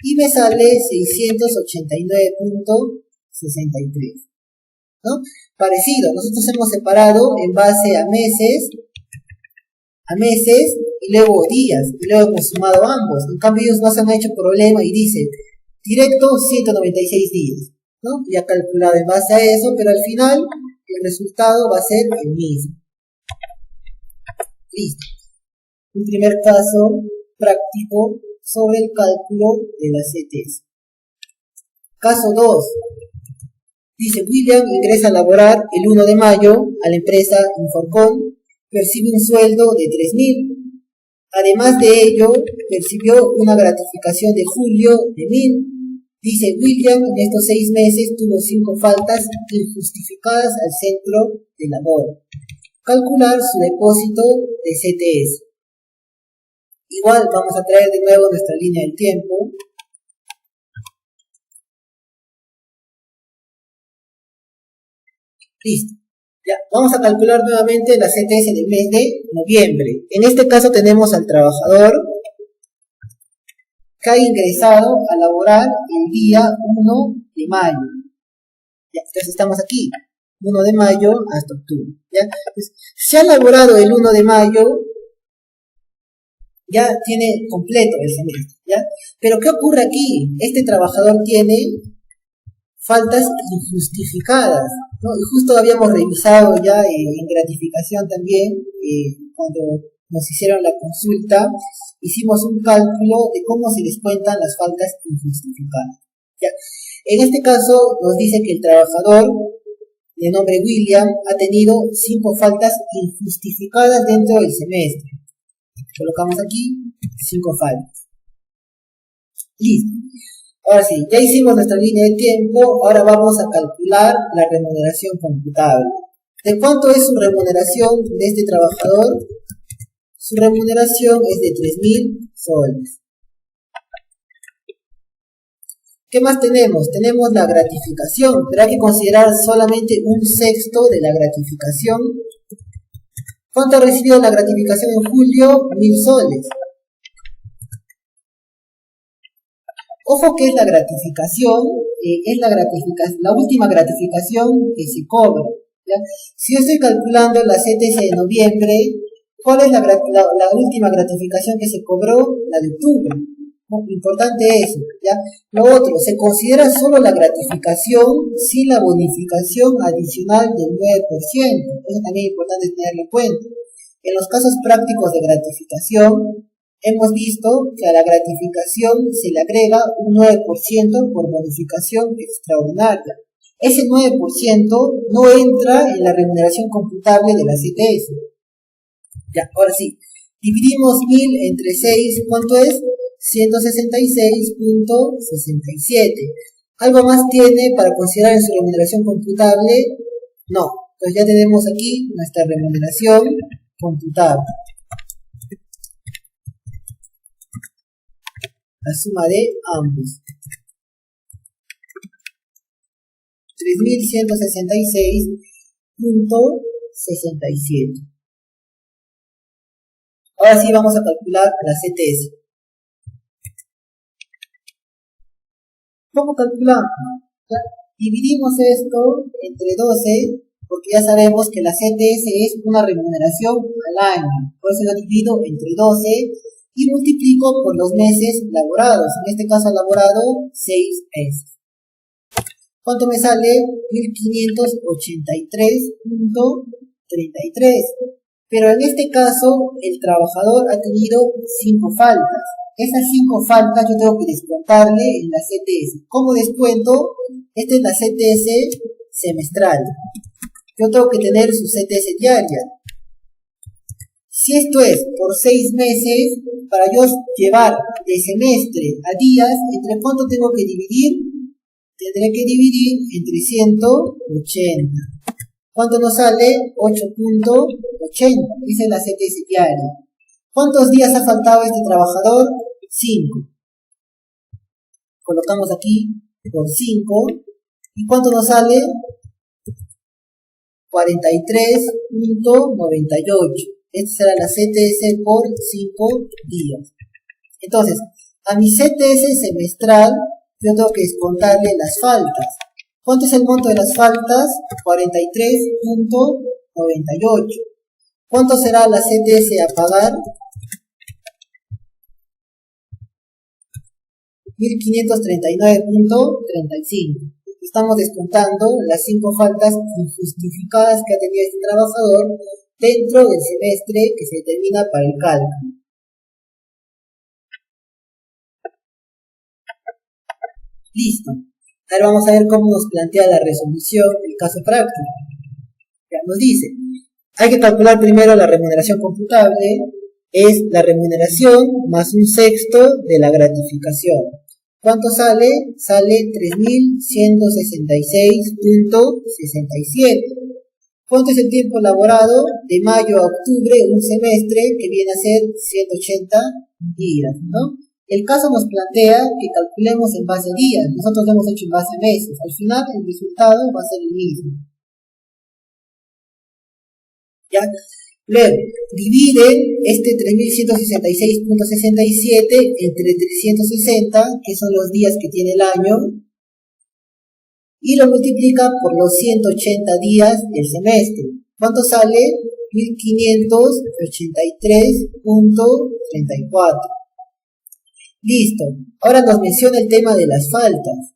y me sale 689.63. ¿No? Parecido, nosotros hemos separado en base a meses y luego días, y luego hemos sumado ambos. En cambio ellos no se han hecho problema y dicen Directo, 196 días, ¿no? Ya calculado en base a eso, pero al final el resultado va a ser el mismo. Listo. Un primer caso práctico sobre el cálculo de la CTS. Caso 2. Dice, William ingresa a laborar el 1 de mayo a la empresa Inforcon, percibe un sueldo de 3.000. Además de ello, percibió una gratificación de julio de 1.000. Dice, William en estos 6 meses tuvo 5 faltas injustificadas al centro de labor. Calcular su depósito de CTS. Igual vamos a traer de nuevo nuestra línea del tiempo. Listo. Ya, vamos a calcular nuevamente la CTS del mes de noviembre. En este caso tenemos al trabajador que ha ingresado a laborar el día 1 de mayo. Ya, entonces estamos aquí, 1 de mayo hasta octubre. ¿Ya? Entonces, se ha laborado el 1 de mayo, ya tiene completo el semestre. ¿Ya? Pero ¿qué ocurre aquí? Este trabajador tiene faltas injustificadas, ¿no? Y justo habíamos revisado ya en gratificación también, cuando nos hicieron la consulta, hicimos un cálculo de cómo se descuentan las faltas injustificadas. ¿Ya? En este caso nos dice que el trabajador de nombre William ha tenido 5 faltas injustificadas dentro del semestre. Colocamos aquí 5 faltas. Listo. Ahora sí, ya hicimos nuestra línea de tiempo, ahora vamos a calcular la remuneración computable. ¿De cuánto es su remuneración de este trabajador? Su remuneración es de 3.000 soles. ¿Qué más tenemos? Tenemos la gratificación, pero hay que considerar solamente un sexto de la gratificación. ¿Cuánto ha recibido la gratificación en julio? 1.000 soles. Ojo que es la gratificación, la última gratificación que se cobra. ¿Ya? Si yo estoy calculando la CTS de noviembre, ¿cuál es la última gratificación que se cobró? La de octubre. ¿No? Importante eso. ¿Ya? Lo otro, se considera solo la gratificación sin la bonificación adicional del 9%. Eso también es importante tenerlo en cuenta. En los casos prácticos de gratificación, hemos visto que a la gratificación se le agrega un 9% por bonificación extraordinaria. Ese 9% no entra en la remuneración computable de la CTS. Ya, ahora sí, dividimos 1.000 entre 6, ¿cuánto es? 166.67. ¿Algo más tiene para considerar en su remuneración computable? No, pues ya tenemos aquí nuestra remuneración computable. La suma de ambos. 3.166.67. Ahora sí vamos a calcular la CTS. ¿Cómo calculamos? ¿Ya? Dividimos esto entre 12, porque ya sabemos que la CTS es una remuneración al año. Por eso lo divido entre 12 y multiplico por los meses laborados. En este caso ha laborado 6 meses. ¿Cuánto me sale? 1.583.33. Pero en este caso el trabajador ha tenido 5 faltas. Esas 5 faltas yo tengo que descontarle en la CTS. ¿Cómo descuento? Esta es la CTS semestral. Yo tengo que tener su CTS diaria. Si esto es por 6 meses, para yo llevar de semestre a días, ¿entre cuánto tengo que dividir? Tendré que dividir entre 180. ¿Cuánto nos sale? 8.80. Esa es la CTS diaria. ¿Cuántos días ha faltado este trabajador? 5. Colocamos aquí por 5. ¿Y cuánto nos sale? 43.98. Esta será la CTS por 5 días. Entonces, a mi CTS semestral, yo tengo que descontarle las faltas. ¿Cuánto es el monto de las faltas? 43.98. ¿Cuánto será la CTS a pagar? 1539.35. Estamos descontando las 5 faltas injustificadas que ha tenido este trabajador dentro del semestre que se determina para el cálculo. Listo. Ahora vamos a ver cómo nos plantea la resolución el caso práctico. Ya nos dice, hay que calcular primero la remuneración computable, es la remuneración más un sexto de la gratificación. ¿Cuánto sale? Sale 3.166.67. ¿Cuánto es el tiempo laborado? De mayo a octubre, un semestre, que viene a ser 180 días, ¿no? El caso nos plantea que calculemos en base a días, nosotros lo hemos hecho en base a meses. Al final el resultado va a ser el mismo. ¿Ya? Luego, divide este 3.166.67 entre 360, que son los días que tiene el año, y lo multiplica por los 180 días del semestre. ¿Cuánto sale? 1583.34. Listo. Ahora nos menciona el tema de las faltas,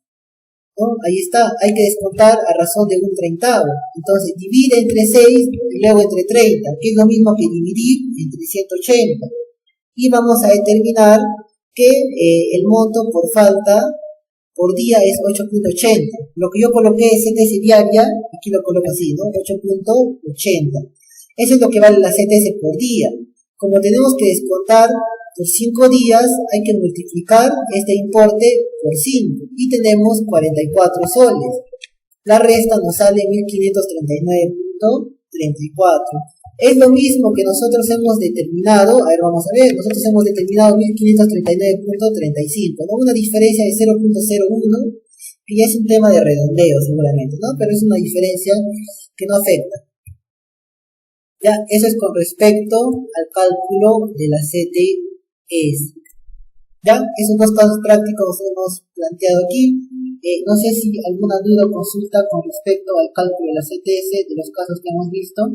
¿no? Ahí está, hay que descontar a razón de un treintavo. Entonces, divide entre 6 y luego entre 30, que es lo mismo que dividir entre 180. Y vamos a determinar que el monto por falta por día es 8.80. Lo que yo coloqué es CTS diaria, aquí lo coloco así, ¿no? 8.80. Eso es lo que vale la CTS por día. Como tenemos que descontar por 5 días, hay que multiplicar este importe por 5 y tenemos 44 soles. La resta nos sale 1539.34. Es lo mismo que nosotros hemos determinado, a ver, vamos a ver, nosotros hemos determinado 1539.35, ¿no? Una diferencia de 0.01, que ya es un tema de redondeo seguramente, ¿no? Pero es una diferencia que no afecta. Ya, eso es con respecto al cálculo de la CTS. Ya, esos dos casos prácticos hemos planteado aquí. No sé si alguna duda o consulta con respecto al cálculo de la CTS de los casos que hemos visto.